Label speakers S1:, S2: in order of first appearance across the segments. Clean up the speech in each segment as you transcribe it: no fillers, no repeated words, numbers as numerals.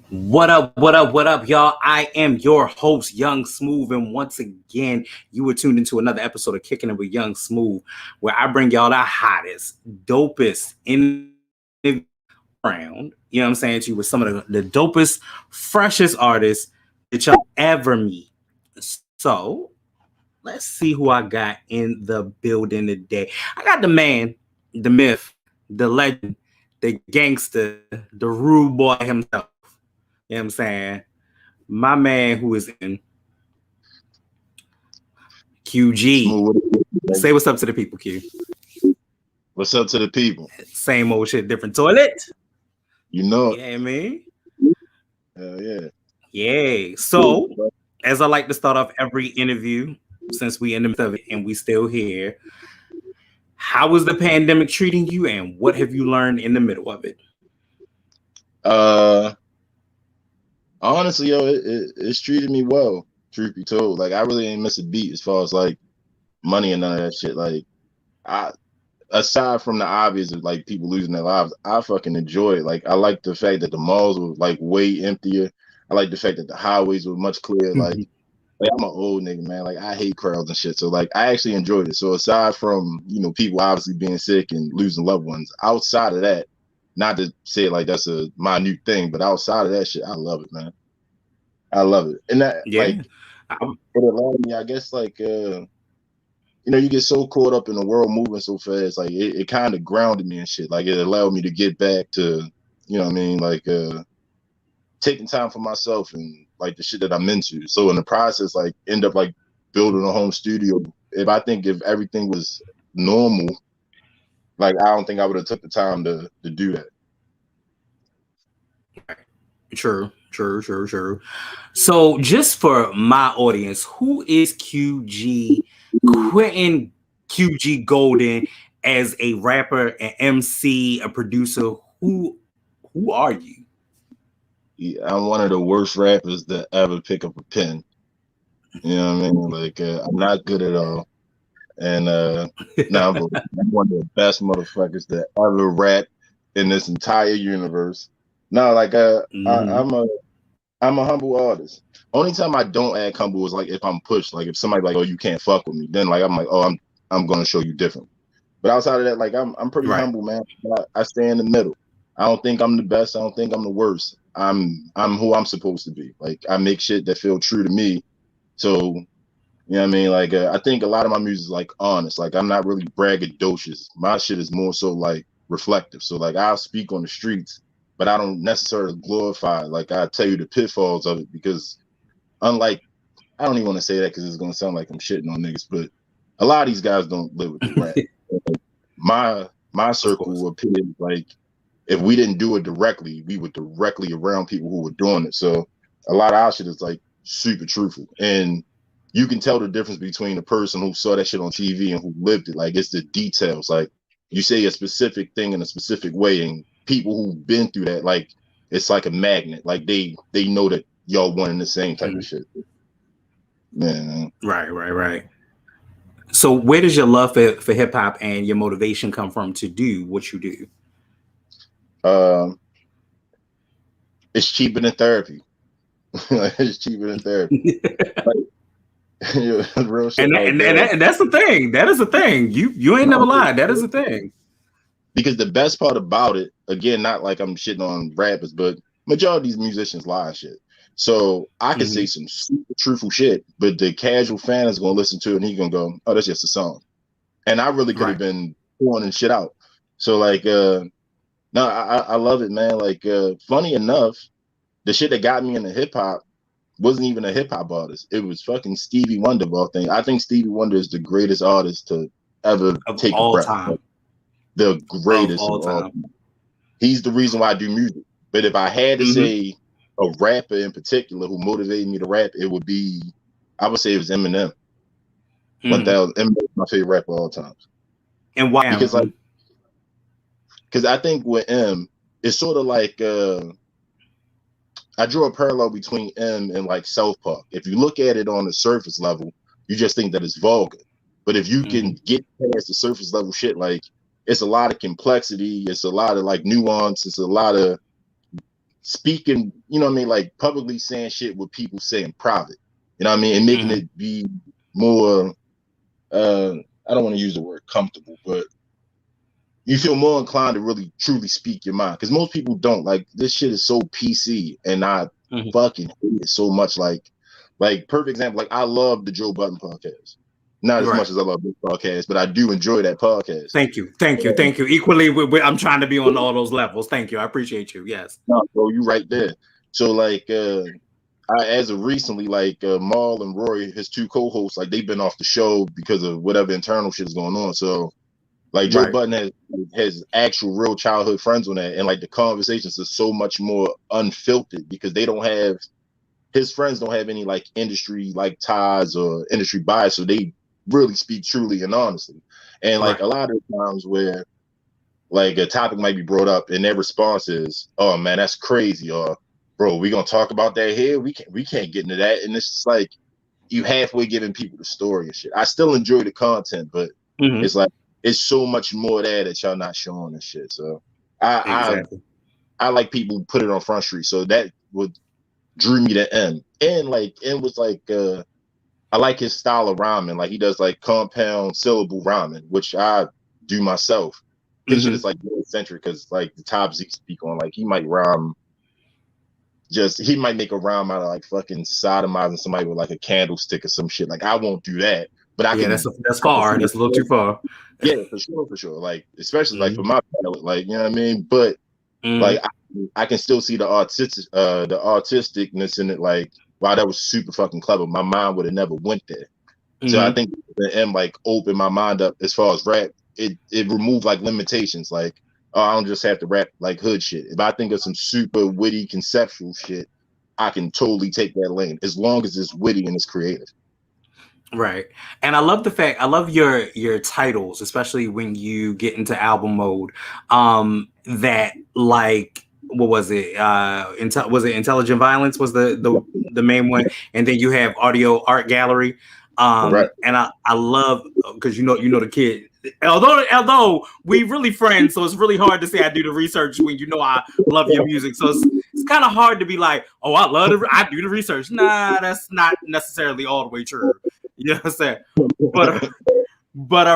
S1: What up, what up, what up, y'all? I am your host, Young Smooth, and once again, you were tuned into another episode of Kicking It with Young Smooth, where I bring y'all the hottest, dopest interview around. You know what I'm saying to you with some of the dopest, freshest artists that y'all ever meet. So let's see who I got in the building today. I got the man, the myth, the legend, the gangster, the rude boy himself. You know what I'm saying? My man who is in QG.
S2: Smooth.
S1: Say what's up to the people, Q.
S2: What's up to the people?
S1: Same old shit, different toilet.
S2: You know it.
S1: Yeah, man.
S2: Hell yeah.
S1: Yeah. So, as I like to start off every interview, since we in the midst of it and we still here, how is the pandemic treating you, and what have you learned in the middle of it?
S2: Uh, Honestly, yo, it's treated me well. Truth be told, like I really ain't miss a beat as far as like money and none of that shit. Like I, aside from the obvious of like people losing their lives, I fucking enjoy it. Like I like the fact that the malls were like way emptier. I like the fact that the highways were much clearer. Like I'm an old nigga, man. Like I hate crowds and shit. So like I actually enjoyed it. So aside from people obviously being sick and losing loved ones, outside of that, not to say it like that's a minute thing, but outside of that shit, I love it, man. I love it. And that
S1: Yeah.
S2: like it allowed me, I guess, like you get so caught up in the world moving so fast, like it kind of grounded me and shit. Like it allowed me to get back to, you know what I mean, like taking time for myself and like the shit that I'm into. So in the process, like end up like building a home studio. If everything was normal, like I don't think I would have took the time to do that.
S1: True. So, just for my audience, who is QG? Quentin QG Golden as a rapper, an MC, a producer. Who are you?
S2: Yeah, I'm one of the worst rappers that ever pick up a pen. You know what I mean? Like I'm not good at all. And now I'm one of the best motherfuckers that ever rap in this entire universe. No, like
S1: Mhm.
S2: I'm a humble artist. Only time I don't act humble is like if I'm pushed. Like if somebody like, oh, you can't fuck with me, then like I'm like, oh, I'm gonna show you different. But outside of that, like I'm pretty
S1: Right.
S2: humble, man. I stay in the middle. I don't think I'm the best. I don't think I'm the worst. I'm who I'm supposed to be. Like I make shit that feel true to me. So you know what I mean? Like I think a lot of my music is like honest. Like I'm not really braggadocious. My shit is more so like reflective. So like I'll speak on the streets, but I don't necessarily glorify. Like I tell you the pitfalls of it because unlike I don't even want to say that because it's gonna sound like I'm shitting on niggas, but a lot of these guys don't live with the rap. My
S1: Of course.
S2: circle of opinion, like if we didn't do it directly, we were directly around people who were doing it. So a lot of our shit is like super truthful. And you can tell the difference between a person who saw that shit on TV and who lived it. Like it's the details. Like you say a specific thing in a specific way, and people who've been through that, like it's like a magnet. Like they know that y'all wanting the same type of
S1: Mhm.
S2: shit. Man.
S1: Right. So, where does your love for hip hop and your motivation come from to do what you do?
S2: Um it's cheaper than therapy. It's cheaper than therapy. Like real shit.
S1: And that's the thing. That is the thing. You ain't never
S2: No,
S1: lied. That is the thing.
S2: because the best part about it, again, not like I'm shitting on rappers, but majority of these musicians lie and shit. So I could say
S1: Mhm.
S2: some super truthful shit, but the casual fan is gonna listen to it and he's gonna go, "Oh, that's just a song." And I really could have
S1: Right.
S2: been pouring shit out. So like, no, I love it, man. Like, funny enough, the shit that got me into hip hop wasn't even a hip hop artist. It was fucking Stevie Wonder of all things. I think Stevie Wonder is the greatest artist to ever
S1: Of
S2: take a
S1: all
S2: breath.
S1: time.
S2: The
S1: Of
S2: greatest of
S1: all
S2: all.
S1: time.
S2: He's the reason why I do music. But if I had to
S1: Hmm.
S2: say a rapper in particular who motivated me to rap, it would be I would say it was Eminem. One
S1: Hmm.
S2: thousand Eminem is my favorite rapper of all times.
S1: And why
S2: Because like
S1: am
S2: because I think with M, it's sort of like I drew a parallel between M and like South Park. If you look at it on the surface level, you just think that it's vulgar. But if you can
S1: hmm
S2: get past the surface level shit, like it's a lot of complexity, it's a lot of like nuance, it's a lot of speaking, you know what I mean, like publicly saying shit what people say in private. You know what I mean? And making it be more I don't want to use the word comfortable, but you feel more inclined to really truly speak your mind. Because most people don't. Like, this shit is so PC, and I fucking hate it so much. Like perfect example, like I love the Joe Budden podcast. Not as much as I love this podcast, but I do enjoy that podcast.
S1: Thank you. Equally, I'm trying to be on all those levels. Thank you. I appreciate you. Yes.
S2: No, bro, you right there. So like as of recently, like Maul and Rory, his two co-hosts, like they've been off the show because of whatever internal shit is going on. So like Joe Budden has actual real childhood friends on that, and like the conversations are so much more unfiltered because they don't have, his friends don't have any like industry like ties or industry bias, so they really speak truly and honestly. And like a lot of times where like a topic might be brought up and their response is, "Oh man, that's crazy," or "Bro, we gonna talk about that here? We can't get into that." And it's just like you halfway giving people the story and shit. I still enjoy the content, but it's like it's so much more there that y'all not showing and shit. So I like people who put it on Front Street. So that would drew me to M. And like M was like I like his style of rhyming. Like he does like compound syllable rhyming, which I do myself. His shit is like very eccentric because like the topics he speak on, like he might make a rhyme out of like fucking sodomizing somebody with like a candlestick or some shit. Like I won't do that, but I can.
S1: That's far. That's a little too far.
S2: Yeah, for sure. Like especially like for my palate, like you know what I mean. But like I can still see the artisticness in it. Like wow, that was super fucking clever. My mind would have never went there. So I think the M like opened my mind up as far as rap. It removed like limitations. Like I don't just have to rap like hood shit. If I think of some super witty conceptual shit, I can totally take that lane as long as it's witty and it's creative.
S1: Right. And I love your titles, especially when you get into album mode. That like what was it? Was it Intelligent Violence was the main one, and then you have Audio Art Gallery. And I love because you know the kid. Although we really friends, so it's really hard to say I do the research when you know I love your music. So it's kind of hard to be like, oh, I do the research. Nah, that's not necessarily all the way true. You know what I'm saying? But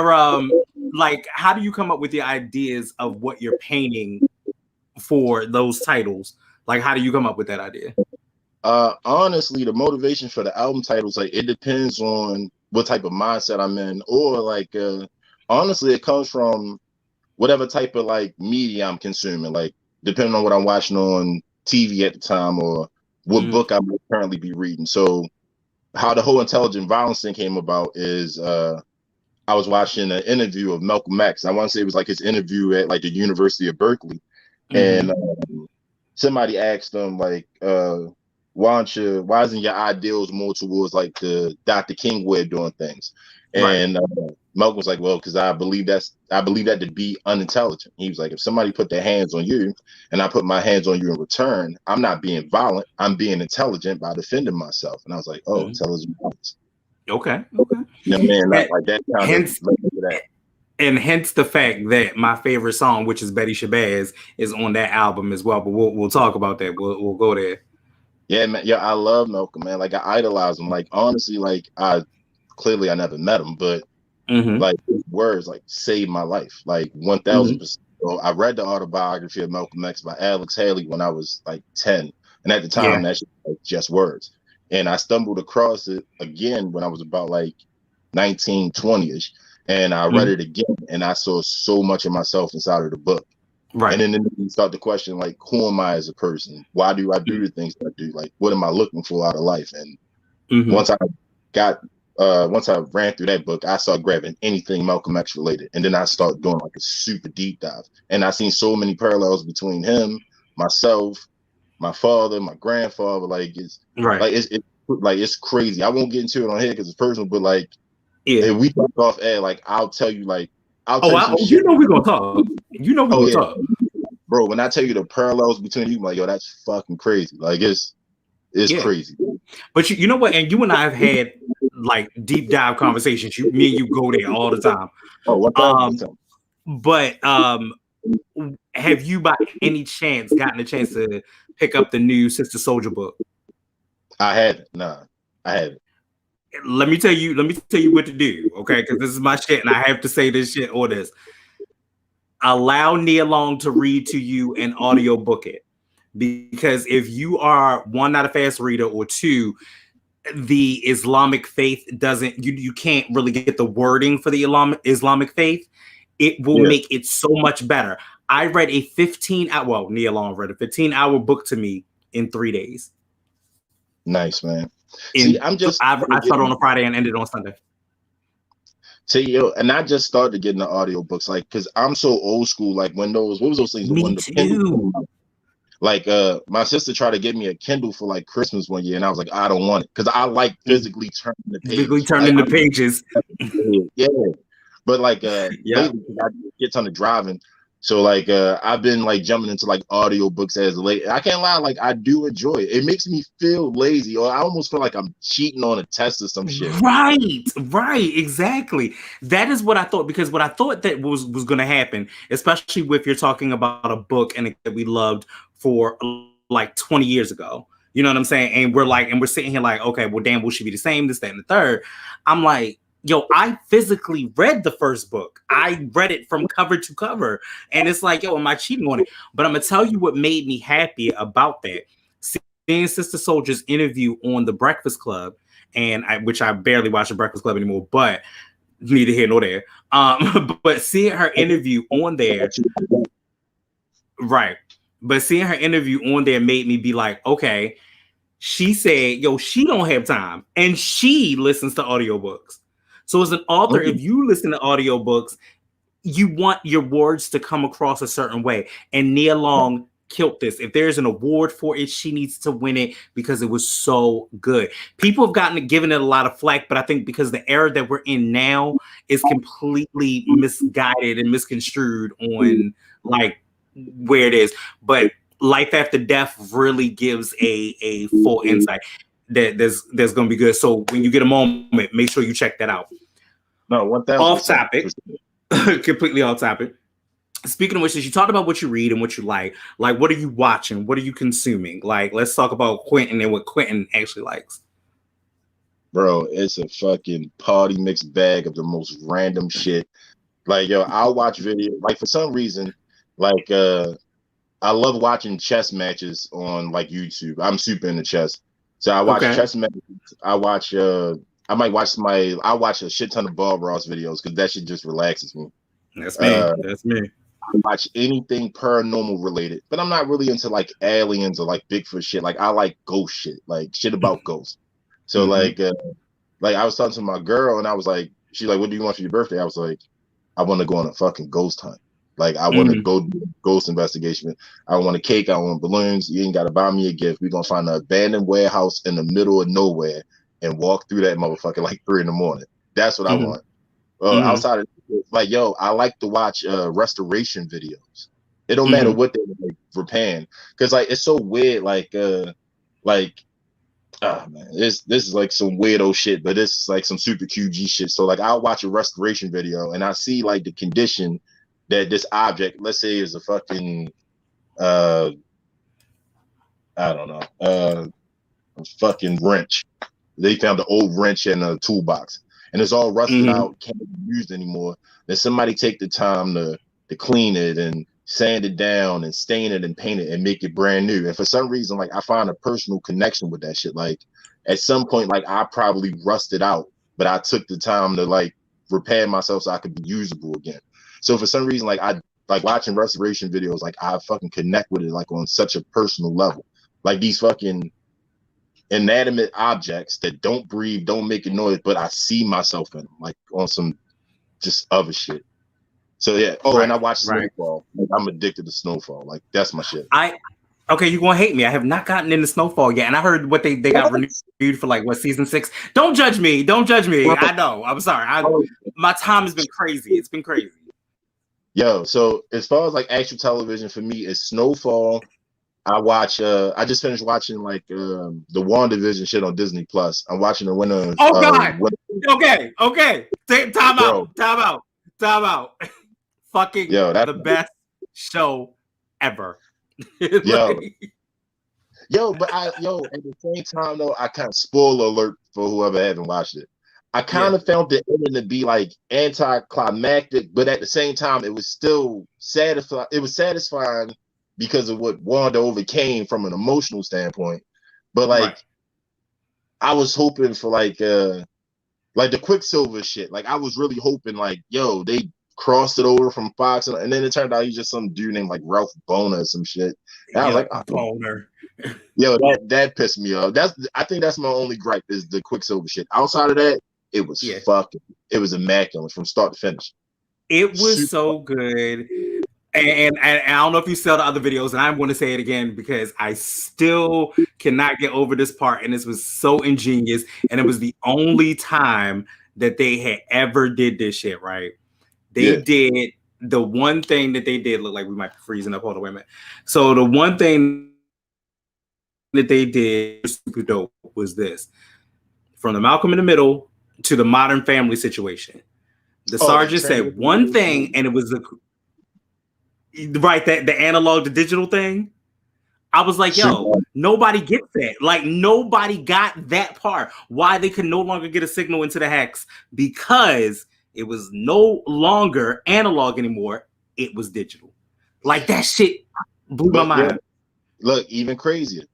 S1: like, how do you come up with the ideas of what you're painting for those titles? Like, how do you come up with that idea?
S2: Honestly, the motivation for the album titles, like it depends on what type of mindset I'm in, or like honestly, it comes from whatever type of like media I'm consuming, like depending on what I'm watching on TV at the time or what book I might currently be reading. So how the whole Intelligent Violence thing came about is I was watching an interview of Malcolm X. I want to say it was like his interview at like the University of Berkeley, and somebody asked him like, why isn't your ideals more towards like the Dr. King way of doing things? And Malcolm was like, well, because I believe that to be unintelligent. He was like, if somebody put their hands on you and I put my hands on you in return, I'm not being violent. I'm being intelligent by defending myself. And I was like, oh, intelligent violence.
S1: Okay.
S2: You know what I mean? Like that kind of that.
S1: And hence the fact that my favorite song, which is Betty Shabazz, is on that album as well. But we'll talk about that. We'll go there.
S2: Yeah, man. Yeah, I love Malcolm, man. Like I idolize him. Like honestly, like I never met him, but like his words like saved my life. Like 1000%. So I read the autobiography of Malcolm X by Alex Haley when I was like 10, and at the time that shit was like just words. And I stumbled across it again when I was about like 19, 20-ish, and I read it again, and I saw so much of myself inside of the book. Right. And then you start to question, like, who am I as a person? Why do I do the things that I do? Like, what am I looking for out of life? And once I ran through that book, I started grabbing anything Malcolm X related. And then I started doing like a super deep dive. And I seen so many parallels between him, myself, my father, my grandfather. Like it's crazy. I won't get into it on here because it's personal, but like if we talk off air, like I'll tell you like
S1: you know we're gonna talk. You know we're gonna talk.
S2: Bro, when I tell you the parallels between you, I'm like, yo, that's fucking crazy. Like it's crazy.
S1: But you know what? And you and I have had like deep dive conversations. Me and you go there all the time. But have you by any chance gotten a chance to pick up the new Sister Soldier book?
S2: I haven't. Nah, I haven't.
S1: Let me tell you what to do, okay? Because this is my shit, and I have to say this shit or this. Allow Nia Long to read to you and audiobook it. Because if you are one, not a fast reader, or two, the Islamic faith doesn't, you can't really get the wording for the Islamic faith. It will make it so much better. I read a 15-hour, well, Nia Long read a 15-hour book to me in 3 days.
S2: Nice, man. See,
S1: I started on a Friday and ended on Sunday.
S2: See, and I just started getting the audiobooks, like, because I'm so old school. Like, when what was those things?
S1: Me too.
S2: Like, my sister tried to get me a Kindle for like Christmas one year, and I was like, I don't want it because I like physically turning the pages.
S1: Physically turning the pages.
S2: Yeah, but like, lately I get ton of driving, so like, I've been like jumping into like audiobooks as late. I can't lie, like I do enjoy it. It makes me feel lazy, or I almost feel like I'm cheating on a test or some shit.
S1: Right, exactly. That is what I thought, because what I thought that was going to happen, especially if you're talking about a book and that we loved for like 20 years ago. You know what I'm saying? And we're sitting here like, okay, well, damn, will she be the same? This, that, and the third. I'm like, yo, I physically read the first book. I read it from cover to cover. And it's like, yo, am I cheating on it? But I'm going to tell you what made me happy about that. Seeing Sister Soldier's interview on The Breakfast Club, which I barely watch The Breakfast Club anymore, but neither here nor there. But seeing her interview on there, right. But seeing her interview on there made me be like, okay, she said, yo, she don't have time. And she listens to audiobooks. So as an author, if you listen to audiobooks, you want your words to come across a certain way. And Nia Long killed this. If there's an award for it, she needs to win it because it was so good. People have given it a lot of flack, but I think because the era that we're in now is completely misguided and misconstrued on like where it is. But Life After Death really gives a full insight that there's going to be good. So when you get a moment, make sure you check that out.
S2: No, 1,000%.
S1: Off topic, completely off topic. Speaking of which, you talked about what you read and what you like. Like, what are you watching? What are you consuming? Like, let's talk about Quentin and what Quentin actually likes.
S2: Bro, it's a fucking party mixed bag of the most random shit. Like, yo, I'll watch video. Like, for some reason, like, I love watching chess matches on like YouTube. I'm super into chess, so I watch chess matches. I might watch I watch a shit ton of Bob Ross videos because that shit just relaxes me.
S1: That's me. That's me.
S2: I watch anything paranormal related, but I'm not really into like aliens or like Bigfoot shit. Like I like ghost shit, like shit about ghosts. So like I was talking to my girl and I was like, she's like, what do you want for your birthday? I was like, I want to go on a fucking ghost hunt. Like I want to go do ghost investigation. I want a cake. I want balloons. You ain't got to buy me a gift. We're going to find an abandoned warehouse in the middle of nowhere and walk through that motherfucker like 3 a.m. That's what I want. Outside of like, yo, I like to watch restoration videos. It don't matter what they're like, repairing, because like it's so weird. Man, this is like some weirdo shit, but this is like some super QG shit. So like I'll watch a restoration video and I see like the condition that this object, let's say, is a fucking I don't know, a fucking wrench. They found an old wrench in a toolbox and it's all rusted out, can't be used anymore. Then somebody take the time to clean it and sand it down and stain it and paint it and make it brand new. And for some reason, like I find a personal connection with that shit. Like at some point, like I probably rusted out, but I took the time to like repair myself so I could be usable again. So for some reason, like I like watching restoration videos, like I fucking connect with it like on such a personal level. Like these fucking inanimate objects that don't breathe, don't make a noise, but I see myself in them, like on some just other shit. So yeah. And I watch Snowfall. Like, I'm addicted to Snowfall. Like that's my shit.
S1: Okay, you're gonna hate me. I have not gotten into Snowfall yet, and I heard what they got renewed for like season 6. Don't judge me. Don't judge me. I know. I'm sorry. My time has been crazy. It's been crazy.
S2: Yo, so as far as like actual television for me is Snowfall. I watch. I just finished watching like the WandaVision shit on Disney Plus. I'm watching the winner.
S1: Oh God. Okay. Time out. Fucking the best show ever.
S2: Yo, But at the same time though, I kind of spoiler alert for whoever haven't watched it. I kind of found the ending to be like anticlimactic, but at the same time, it was still satisfying. It was satisfying because of what Wanda overcame from an emotional standpoint. But like, I was hoping for like the Quicksilver shit. Like, I was really hoping like, they crossed it over from Fox, and then it turned out he's just some dude named like Ralph Boner or some shit. And I was like,
S1: Boner.
S2: That pissed me off. I think that's my only gripe is the Quicksilver shit. Outside of that, it was it was immaculate from start to finish.
S1: It was so good. And I don't know if you saw the other videos, and I'm going to say it again because I still cannot get over this part. And this was so ingenious. And it was the only time that they had ever did this shit, right? They did the one thing that they did. Look like we might be freezing up. Hold on, wait a minute. So the one thing that they did super dope was this: from the Malcolm in the Middle to the Modern Family situation. The sergeant said one thing, and it was the analog to digital thing. I was like, nobody gets that. Like, nobody got that part. Why they could no longer get a signal into the hex, because it was no longer analog anymore. It was digital. Like, that shit blew my mind.
S2: Look, even crazier.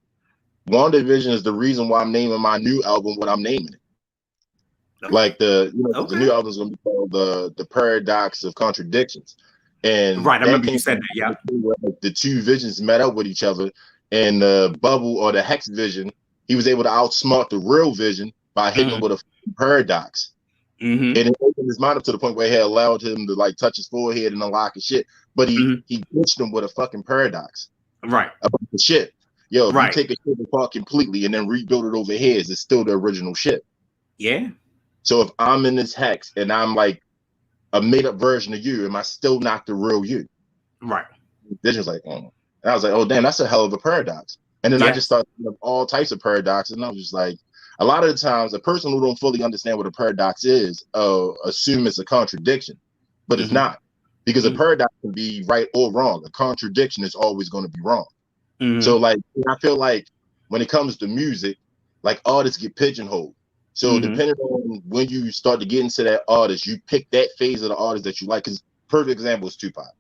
S2: WandaVision is the reason why I'm naming my new album what I'm naming it. Like the new album is gonna be called the Paradox of Contradictions. And
S1: I remember you said that. Yeah,
S2: the two visions met up with each other, and the bubble or the hex vision, he was able to outsmart the real vision by hitting him with a paradox. And it opened his mind up to the point where he allowed him to like touch his forehead and unlock his shit. But he glitched him with a fucking paradox.
S1: Right.
S2: About the shit. If you take a shit apart completely and then rebuild it over here, it's still the original shit.
S1: Yeah.
S2: So if I'm in this hex and I'm like a made-up version of you, am I still not the real you?
S1: Right.
S2: Vision's like, oh. And I was like, oh damn, that's a hell of a paradox. And then I just started thinking of all types of paradoxes, and I was just like, a lot of the times, a person who don't fully understand what a paradox is, assume it's a contradiction, but it's not, because a paradox can be right or wrong. A contradiction is always going to be wrong. So like, I feel like when it comes to music, like artists get pigeonholed. So depending on when you start to get into that artist, you pick that phase of the artist that you like. Because perfect example is Tupac.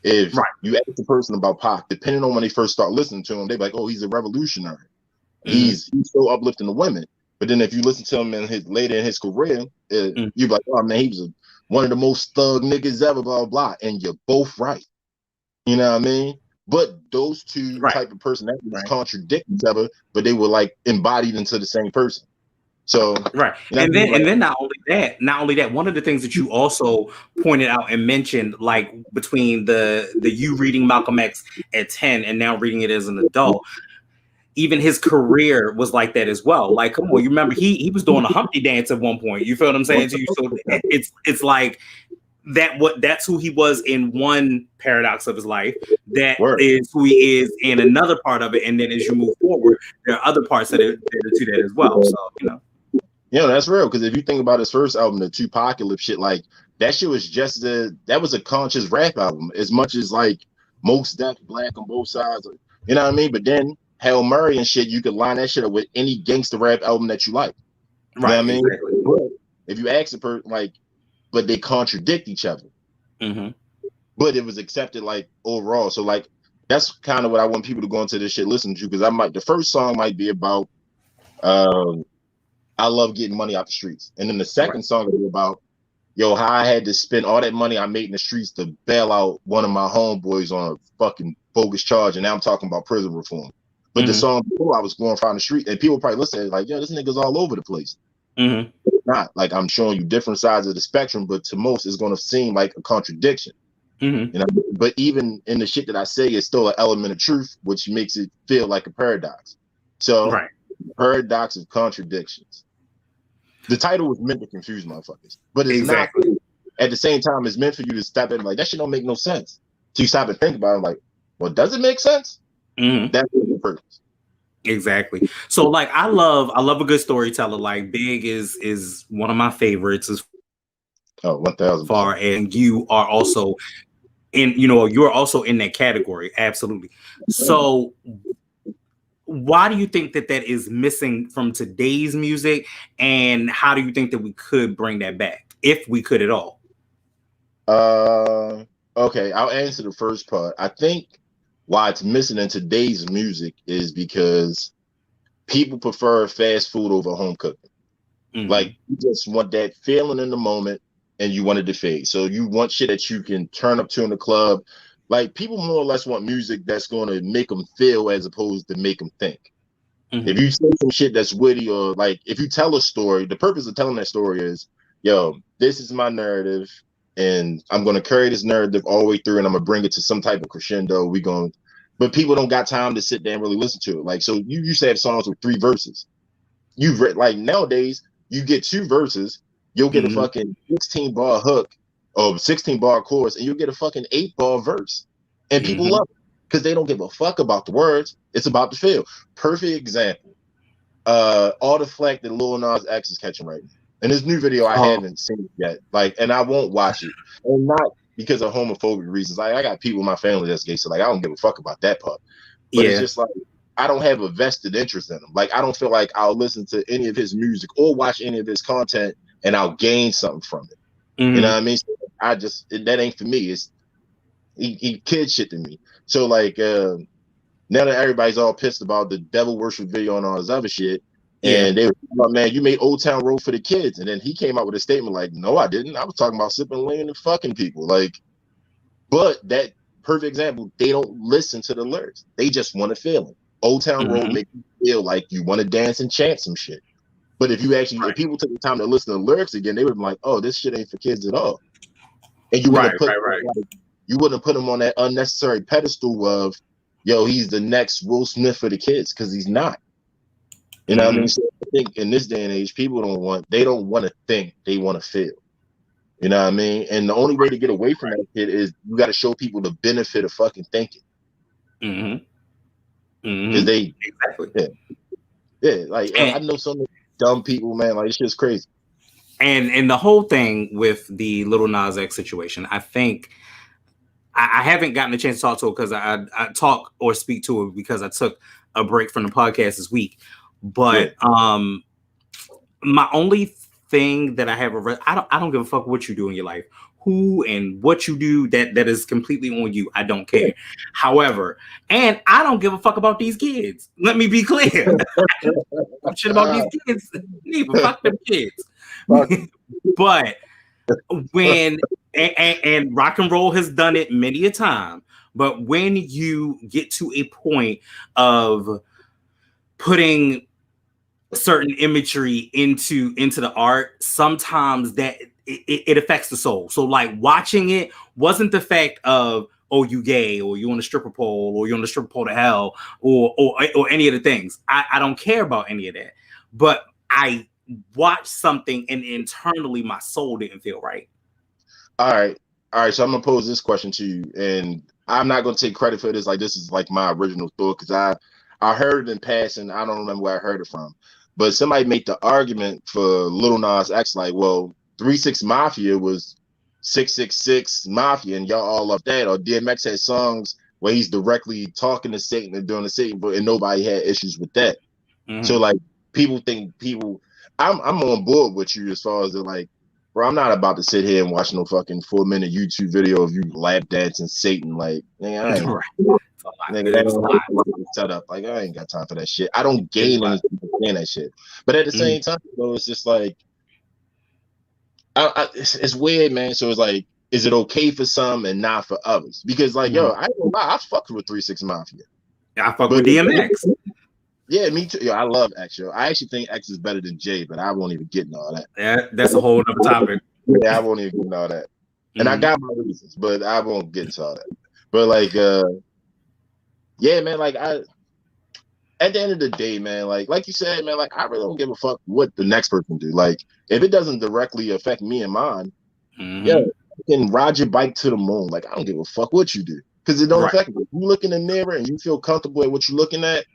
S2: If you ask the person about Pac, depending on when they first start listening to him, they're like, oh, he's a revolutionary. He's so uplifting to women. But then if you listen to him later in his career, you're like, oh man, he was one of the most thug niggas ever, blah, blah, blah. And you're both right. You know what I mean? But those two type of personalities contradict each other, but they were like embodied into the same person. So
S1: and then not only that, one of the things that you also pointed out and mentioned, like between the you reading Malcolm X at 10 and now reading it as an adult, even his career was like that as well. Like, come on, you remember he was doing a Humpty dance at one point. You feel what I'm saying to you? So it's like that's who he was in one paradox of his life. That is who he is in another part of it. And then as you move forward, there are other parts that are to that as well. So
S2: that's real. Because if you think about his first album, the Tupacalypse shit, like that shit was just that was a conscious rap album, as much as like Most Def, Black on Both Sides, you know what I mean? But then Hail Mary and shit, you could line that shit up with any gangster rap album that you like. You know what I mean? Exactly. But if you ask a person, like, but they contradict each other. But it was accepted like overall. So like that's kind of what I want people to go into this shit listen to, because the first song might be about I love getting money out the streets. And then the second song will be about how I had to spend all that money I made in the streets to bail out one of my homeboys on a fucking bogus charge. And now I'm talking about prison reform. But the song before, I was going around the street, and people probably listen to it like, this nigga's all over the place. It's not. Like, I'm showing you different sides of the spectrum, but to most, it's going to seem like a contradiction. You know, but even in the shit that I say, it's still an element of truth, which makes it feel like a paradox. So, Paradox of Contradictions. The title was meant to confuse motherfuckers, but it's not. At the same time, it's meant for you to stop and like, that shit don't make no sense. So you stop and think about it, like, well, does it make sense? That's the purpose.
S1: Exactly. So like I love a good storyteller. Like Big is one of my favorites as
S2: 1,000%.
S1: far, and you are also you're also in that category. Absolutely. So why do you think that is missing from today's music, and how do you think that we could bring that back, if we could at all?
S2: Okay, I'll answer the first part. I think why it's missing in today's music is because people prefer fast food over home cooking. Like, you just want that feeling in the moment, and you want it to fade. So you want shit that you can turn up to in the club. Like, people more or less want music that's going to make them feel as opposed to make them think. If you say some shit that's witty, or like if you tell a story, the purpose of telling that story is, yo, this is my narrative, and I'm going to carry this narrative all the way through, and I'm going to bring it to some type of crescendo. But people don't got time to sit there and really listen to it. Like, so you used to have songs with 3 verses. You've read, like, nowadays you get 2 verses, you'll get a fucking 16-bar hook or 16-bar chorus, and you'll get a fucking 8-bar verse, and people love it because they don't give a fuck about the words. It's about the feel. Perfect example. All the flack that Lil Nas X is catching right now. And this new video I haven't seen yet. Like, and I won't watch it. And not because of homophobic reasons. Like, I got people in my family that's gay, so like I don't give a fuck about that part. But it's just like, I don't have a vested interest in him. Like, I don't feel like I'll listen to any of his music or watch any of his content and I'll gain something from it. You know what I mean? So that ain't for me. It's he kid shit to me. So like now that everybody's all pissed about the devil worship video and all this other shit, and they were like, man, you made Old Town Road for the kids. And then he came out with a statement like, no, I didn't. I was talking about sipping, laying, and fucking people. Like, but that perfect example, they don't listen to the lyrics. They just want to feel it. Old Town Road make you feel like you want to dance and chant some shit. But if you actually, if people took the time to listen to the lyrics again, they would be like, oh, this shit ain't for kids at all. And you wouldn't you wouldn't put him on that unnecessary pedestal of, yo, he's the next Will Smith for the kids, because he's not. You know what I mean? So I think in this day and age, people don't want to think, they want to feel. You know what I mean? And the only way to get away from that shit is you got to show people the benefit of fucking thinking. Because they like, I know so many dumb people, man. Like, it's just crazy.
S1: And the whole thing with the Lil Nas X situation, I think I haven't gotten a chance to talk to her because I talk or speak to her because I took a break from the podcast this week. But my only thing that I have I don't give a fuck what you do in your life, who and what you do. That is completely on you. I don't care. However, and I don't give a fuck about these kids. Let me be clear. Shit about these kids. Neither fuck them kids. But when and rock and roll has done it many a time, but when you get to a point of putting certain imagery into the art, sometimes that it affects the soul. So like, watching it wasn't the fact of, oh, you gay, or you on the stripper pole, or you're on the stripper pole to hell, or any of the things. I don't care about any of that. But I watched something and internally my soul didn't feel right.
S2: All right. So I'm gonna pose this question to you, and I'm not gonna take credit for this. Like, this is like my original thought, because I heard it in passing. I don't remember where I heard it from, but somebody made the argument for Lil Nas X, like, well, 3 6 Mafia was 666 Mafia, and y'all all love that. Or DMX had songs where he's directly talking to Satan and doing the Satan, and nobody had issues with that. So like, I'm on board with you as far as like, bro, I'm not about to sit here and watch no fucking 4-minute YouTube video of you lap dancing Satan. Like, nigga, I ain't set up. Like, I ain't got time for that shit. I don't gain anything from that shit. But at the same time, though, it's just like, it's weird, man. So it's like, is it okay for some and not for others? Because like, yo, I ain't gonna lie, I fucked with 3 6 Mafia.
S1: I fuck with DMX.
S2: Yeah, me too. Yo, I love X. Yo, I actually think X is better than Jay, but I won't even get into all that.
S1: Yeah, that's a whole other topic.
S2: Yeah, I won't even get into all that. And I got my reasons, but I won't get into all that. But like, yeah, man, like, at the end of the day, man, like you said, man, like, I really don't give a fuck what the next person do. Like, if it doesn't directly affect me and mine, yeah, you can ride your bike to the moon. Like, I don't give a fuck what you do, because it don't affect me. If you look in the mirror and you feel comfortable at what you're looking at,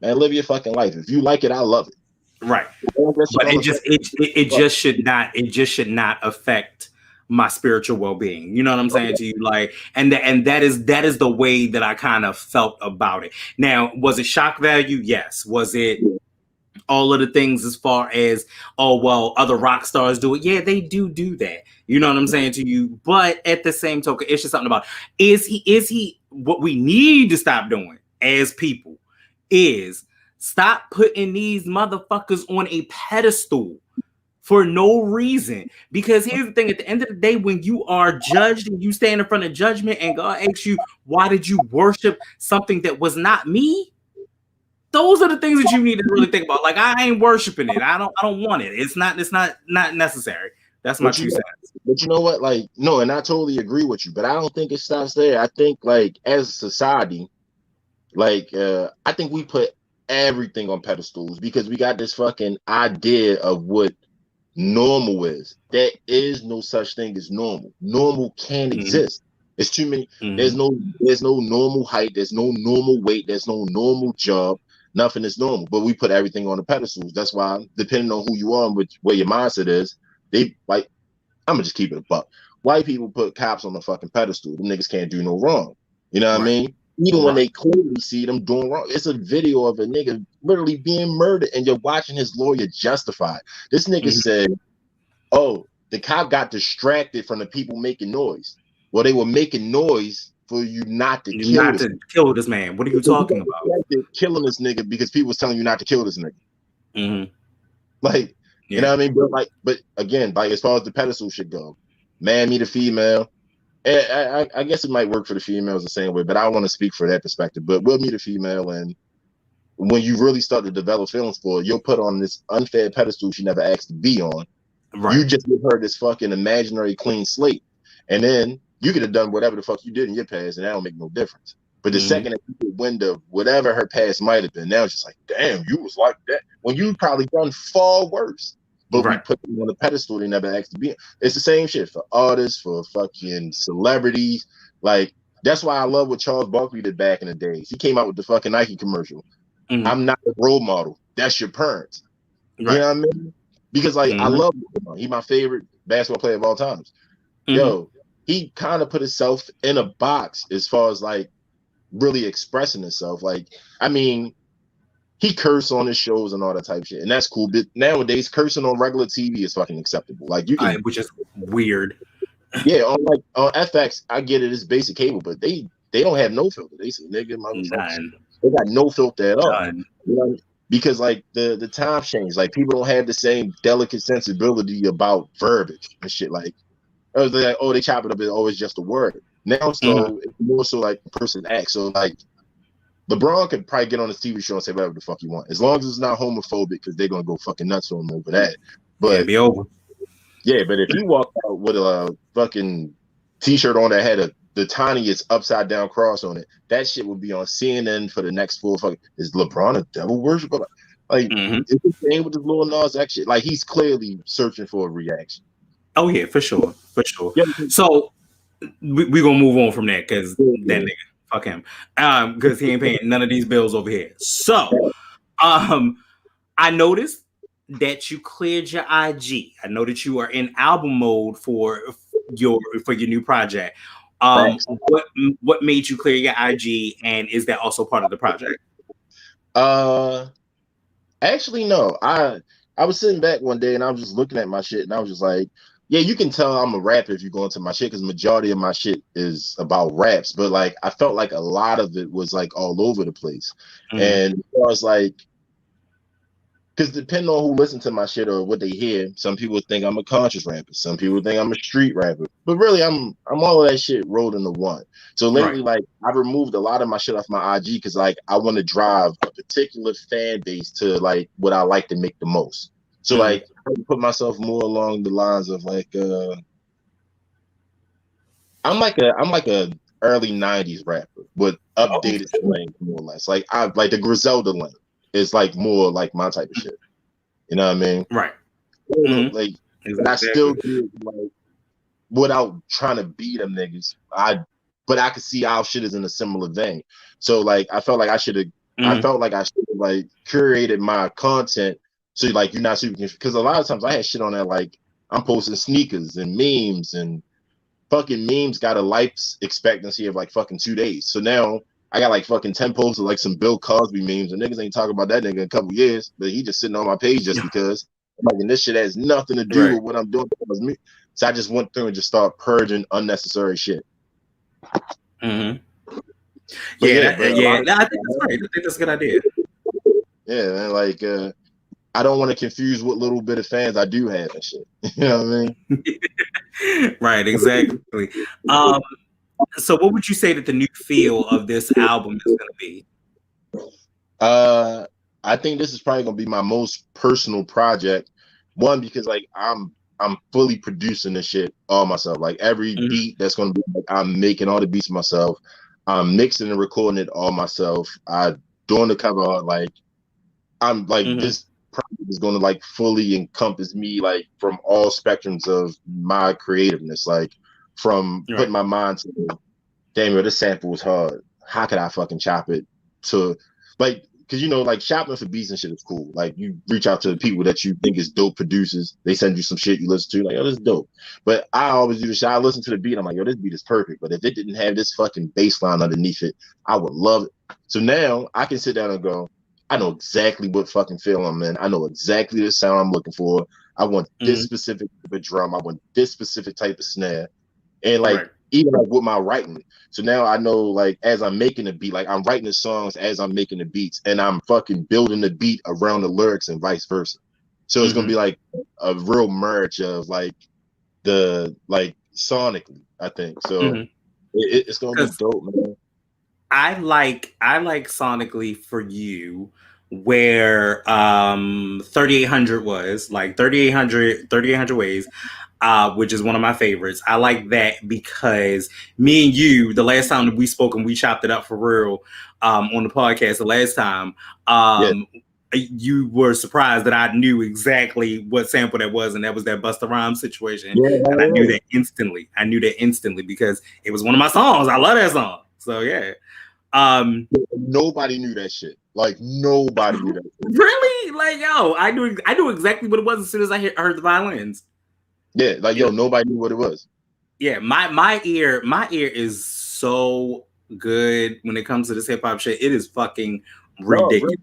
S2: man, live your fucking life. If you like it, I love it.
S1: Right. But it just should not affect my spiritual well-being. You know what I'm saying to you? Like, and that is the way that I kind of felt about it. Now, was it shock value? Yes. Was it all of the things as far as, oh well, other rock stars do it? Yeah, they do that. You know what I'm saying to you? But at the same token, it's just something about, is he what we need to stop doing as people is stop putting these motherfuckers on a pedestal for no reason. Because here's the thing, at the end of the day, when you are judged and you stand in front of judgment and God asks you, why did you worship something that was not me? Those are the things that you need to really think about. Like, I ain't worshiping it. I don't want it. It's not necessary. That's my
S2: But you
S1: 2
S2: know,
S1: cents.
S2: but you know what? Like, no, and I totally agree with you, but I don't think it stops there. I think, like, as a society, like, I think we put everything on pedestals because we got this fucking idea of what normal is. There is no such thing as normal. Normal can't exist. It's too many. There's no normal height. There's no normal weight. There's no normal job. Nothing is normal. But we put everything on the pedestals. That's why, depending on who you are and which where your mindset is, they like. I'm gonna just keep it a buck. White people put cops on the fucking pedestal. Them niggas can't do no wrong. You know what I mean? Even when they clearly see them doing wrong. It's a video of a nigga literally being murdered, and you're watching his lawyer justify it. This nigga said, oh, the cop got distracted from the people making noise. Well, they were making noise for you not to
S1: kill this man. What are you talking about?
S2: Killing this nigga because people was telling you not to kill this nigga. Like,
S1: yeah.
S2: You know what I mean? But again, like as far as the pedestal should go, man meet a female. I guess it might work for the females the same way, but I don't want to speak for that perspective. But we'll meet a female, and when you really start to develop feelings for her, you'll put on this unfair pedestal she never asked to be on. You just give her this fucking imaginary clean slate, and then you could have done whatever the fuck you did in your past, and that don't make no difference. But the second that you could win the whatever her past might have been, now it's just like, damn, you was like that when you probably done far worse. But we put them on a pedestal they never asked to be. It's the same shit for artists, for fucking celebrities. Like, that's why I love what Charles Barkley did back in the days. He came out with the fucking Nike commercial. I'm not a role model. That's your parents. You know what I mean? Because like I love him. He's my favorite basketball player of all times. Yo, he kind of put himself in a box as far as like really expressing himself. Like, I mean, he cursed on his shows and all that type of shit, and that's cool. But nowadays, cursing on regular TV is fucking acceptable. Like, you can,
S1: which is weird.
S2: Yeah, on FX, I get it. It's basic cable, but they don't have no filter. They say nigga, motherfucker. They got no filter at all. You know? Because like the time changed. Like, people don't have the same delicate sensibility about verbiage and shit. Like, they chop it up. It's always just a word. Now, so it's more so like the person acts. So like, LeBron could probably get on his TV show and say whatever the fuck you want, as long as it's not homophobic, because they're gonna go fucking nuts on him over that. But
S1: be over.
S2: Yeah, but if he walked out with a fucking t-shirt on that had the tiniest upside down cross on it, that shit would be on CNN for the next full fucking. Is LeBron a devil worshiper? Like, it's the same with this Lil Nas X shit. Like, he's clearly searching for a reaction.
S1: Oh yeah, for sure. Yeah. So we gonna move on from that because that nigga. Fuck him. Because he ain't paying none of these bills over here. So, I noticed that you cleared your IG. I know that you are in album mode for your new project. What made you clear your IG, and is that also part of the project?
S2: Actually, no. I was sitting back one day and I was just looking at my shit, and I was just like, yeah, you can tell I'm a rapper if you go into my shit, because majority of my shit is about raps. But like, I felt like a lot of it was like all over the place, and I was like, because depending on who listens to my shit or what they hear, some people think I'm a conscious rapper, some people think I'm a street rapper, but really I'm all of that shit rolled into one. So lately, like, I've removed a lot of my shit off my IG because like I want to drive a particular fan base to like what I like to make the most. So like, I put myself more along the lines of like, I'm like a early '90s rapper with updated slang, more or less. Like, I like the Griselda lane is like more like my type of shit. You know what I mean?
S1: Right.
S2: Like, but I still do it like without trying to beat them niggas. But I could see our shit is in a similar vein. So like, I felt like I should have. I felt like I should have like curated my content so like you're not super confused. Because a lot of times I had shit on there like I'm posting sneakers and memes, and fucking memes got a life expectancy of like fucking 2 days. So now I got like fucking 10 posts of like some Bill Cosby memes, and niggas ain't talking about that nigga in a couple years, but he just sitting on my page just because. I'm like, and this shit has nothing to do with what I'm doing. So I just went through and just started purging unnecessary shit.
S1: Mm-hmm.
S2: But
S1: yeah, I think that's right. I think that's a good idea.
S2: Yeah, man, like I don't want to confuse what little bit of fans I do have and shit. You know what I
S1: mean? Right, exactly. So what would you say that the new feel of this album is going to be?
S2: I think this is probably going to be my most personal project. One, because like I'm fully producing this shit all myself. Like every beat that's going to be, like, I'm making all the beats myself. I'm mixing and recording it all myself. I'm doing the cover art. Like I'm like this project is going to like fully encompass me, like from all spectrums of my creativeness. Like from putting my mind to, damn it, this sample was hard. How could I fucking chop it? To like, because you know, like shopping for beats and shit is cool. Like you reach out to the people that you think is dope producers. They send you some shit you listen to, like, oh, this is dope. But I always do the shit. I listen to the beat. I'm like, yo, this beat is perfect. But if it didn't have this fucking bass line underneath it, I would love it. So now I can sit down and go, I know exactly what fucking feel I'm in. I know exactly the sound I'm looking for. I want this specific type of drum. I want this specific type of snare. And like even like with my writing. So now I know, like, as I'm making the beat, like I'm writing the songs as I'm making the beats, and I'm fucking building the beat around the lyrics and vice versa. So it's gonna be like a real merge of like the like sonically, I think. So it's gonna be dope, man.
S1: I like sonically for you where 3800 was like 3800 ways, which is one of my favorites. I like that because me and you, the last time that we spoke and we chopped it up for real on the podcast the last time, you were surprised that I knew exactly what sample that was, and that was that Busta Rhymes situation. And I knew that instantly. I knew that instantly because it was one of my songs. I love that song. So yeah.
S2: Nobody knew that shit. Like nobody knew that shit.
S1: Really? Like, yo, I knew exactly what it was as soon as I heard the violins.
S2: Yeah, like yo, nobody knew what it was.
S1: Yeah, my ear is so good when it comes to this hip hop shit. It is fucking ridiculous.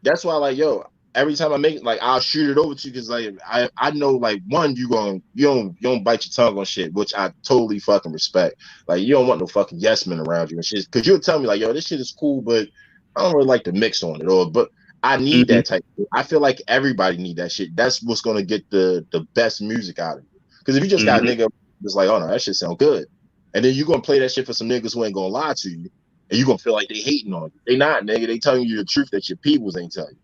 S2: That's why, like, yo, every time I make it, like, I'll shoot it over to you because, like, I know, like, one, you don't bite your tongue on shit, which I totally fucking respect. Like, you don't want no fucking yes men around you and shit, because you'll tell me, like, yo, this shit is cool, but I don't really like the mix on it, but I need that type of shit. I feel like everybody need that shit. That's what's gonna get the best music out of you. Because if you just got a nigga that's like, oh no, that shit sound good, and then you're gonna play that shit for some niggas who ain't gonna lie to you, and you're gonna feel like they hating on you. They not, nigga. They telling you the truth that your peoples ain't telling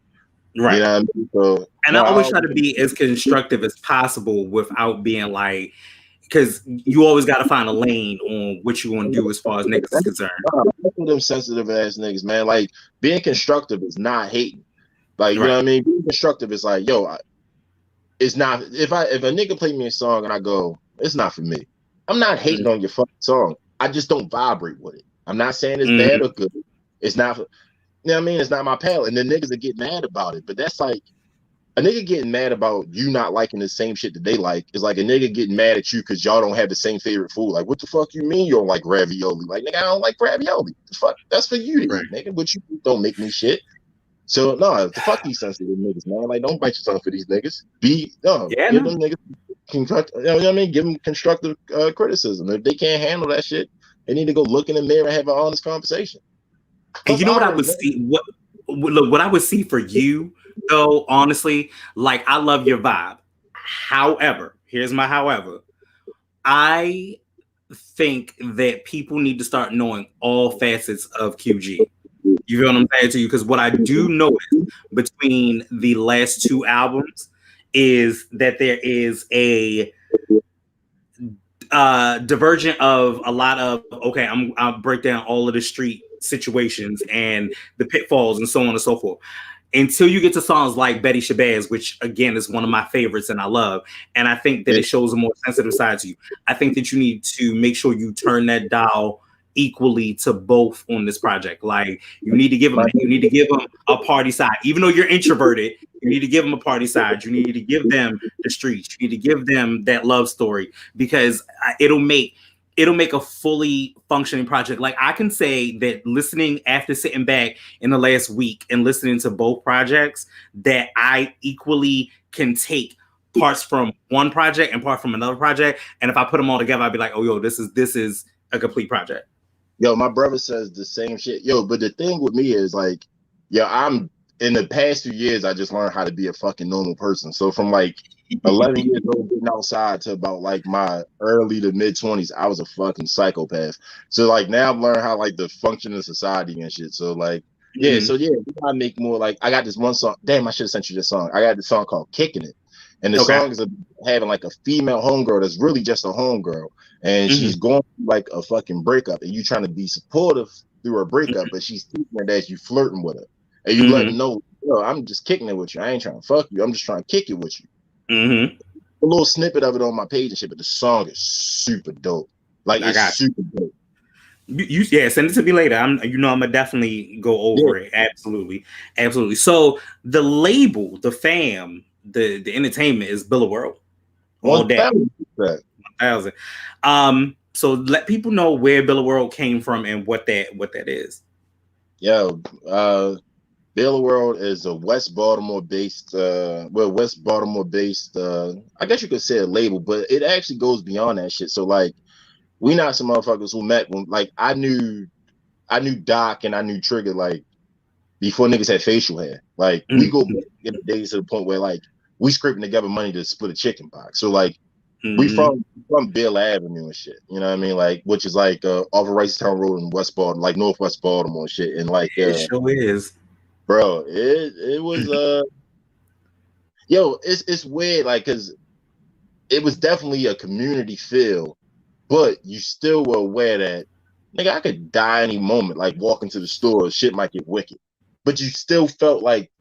S2: you.
S1: Right.
S2: You know what I mean? So,
S1: and I always try to be as constructive as possible without being like, because you always got to find a lane on what you want to do as far as niggas is concerned.
S2: Them sensitive ass niggas, man. Like, being constructive is not hating. Like, you know what I mean? Being constructive is like, yo, it's not. If a nigga play me a song and I go, it's not for me, I'm not hating on your fucking song. I just don't vibrate with it. I'm not saying it's bad or good. It's not. You know what I mean? It's not my palate. And then niggas that get mad about it. But that's like, a nigga getting mad about you not liking the same shit that they like is like a nigga getting mad at you because y'all don't have the same favorite food. Like, what the fuck you mean you don't like ravioli? Like, nigga, I don't like ravioli. The fuck? That's for you to eat, nigga. But you don't make me shit. So no, the fuck these sensitive niggas, man. Like, don't bite your tongue for these niggas. Give them niggas you know what I mean? Give them constructive criticism. If they can't handle that shit, they need to go look in the mirror and have an honest conversation.
S1: And you know what I would see? What I would see for you, though, honestly, like, I love your vibe. However, here's my however. I think that people need to start knowing all facets of QG. You feel what I'm saying to you? Because what I do notice between the last two albums is that there is a divergent of a lot of, okay, I'll break down all of the street situations and the pitfalls and so on and so forth, until you get to songs like Betty Shabazz, which again is one of my favorites and I love. And I think that it shows a more sensitive side to you. I think that you need to make sure you turn that dial equally to both on this project. Like, you need to give them a party side. Even though you're introverted, You need to give them a party side. You need to give them the streets. You need to give them that love story because it'll make a fully functioning project. Like I can say that listening after sitting back in the last week and listening to both projects, that I equally can take parts from one project and part from another project. And if I put them all together, I'd be like, oh, yo, this is a complete project.
S2: Yo, my brother says the same shit. Yo, but the thing with me is like, yo, I'm in the past few years, I just learned how to be a fucking normal person. So from like 11 years old getting outside to about like my early to mid 20s, I was a fucking psychopath. So like now I've learned how like to function in society and shit. So like, yeah, so yeah, we gotta make more like I got this one song. Damn, I should have sent you this song. I got this song called Kicking It. And the song is having like a female homegirl that's really just a homegirl. And she's going through like a fucking breakup. And you trying to be supportive through her breakup, but she's thinking that you flirting with her. And you letting know, yo, I'm just kicking it with you. I ain't trying to fuck you. I'm just trying to kick it with you. A little snippet of it on my page and shit, but the song is super dope. Like it's super dope.
S1: Yeah, send it to me later. I'm gonna definitely go over it. Absolutely. So the label, the fam, the entertainment is Bill of World. All day. 1,000. So let people know where Bill of World came from and what that is.
S2: Yo, Bill of World is a West Baltimore based I guess you could say a label, but it actually goes beyond that shit. So like we not some motherfuckers who met when like I knew Doc and I knew Trigger like before niggas had facial hair. Like we go back in the days to the point where like we scraping together money to split a chicken box. So like we from Bill Avenue and shit. You know what I mean? Like which is like off of Ricetown Road in West Baltimore, like Northwest Baltimore and shit. And like
S1: it sure is.
S2: Bro, it was yo, it's weird, like cause it was definitely a community feel, but you still were aware that nigga, I could die any moment, like walking to the store, shit might get wicked. But you still felt like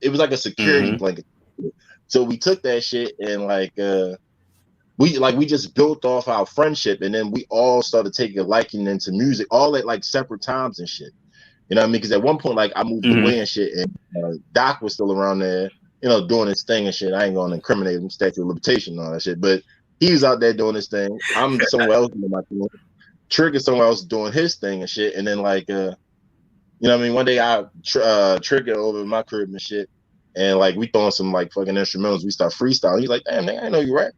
S2: it was like a security blanket. So we took that shit and like we just built off our friendship, and then we all started taking a liking into music, all at like separate times and shit. You know what I mean? Because at one point, like I moved away and shit, and Doc was still around there, you know, doing his thing and shit. I ain't gonna incriminate him, statute of limitation and all that shit, but he was out there doing his thing. I'm somewhere else doing my thing. Trigger somewhere else doing his thing and shit. And then like, you know what I mean? One day I Trigger over in my crib and shit, and like we throwing some like fucking instrumentals. We start freestyling. He's like, "Damn, nigga, I know you rap."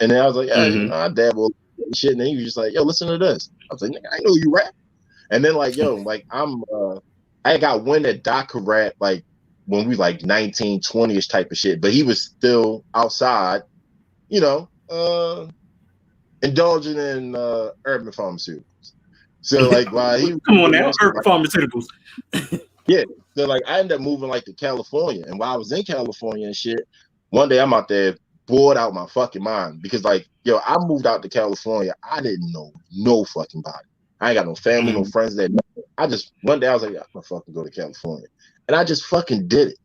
S2: And then I was like, "Yeah, you know, I dabble and shit." And then he was just like, "Yo, listen to this." I was like, "Nigga, I know you rap." And then like, yo, like I got wind that Doc could rap like when we like 19, 20-ish type of shit, but he was still outside, you know, indulging in urban pharmaceuticals. So like while he
S1: come on now, urban pharmaceuticals.
S2: Yeah. So like I ended up moving like to California. And while I was in California and shit, one day I'm out there bored out my fucking mind because like, yo, I moved out to California. I didn't know no fucking body. I ain't got no family, no friends that I just one day I was like, I'm gonna fucking go to California. And I just fucking did it.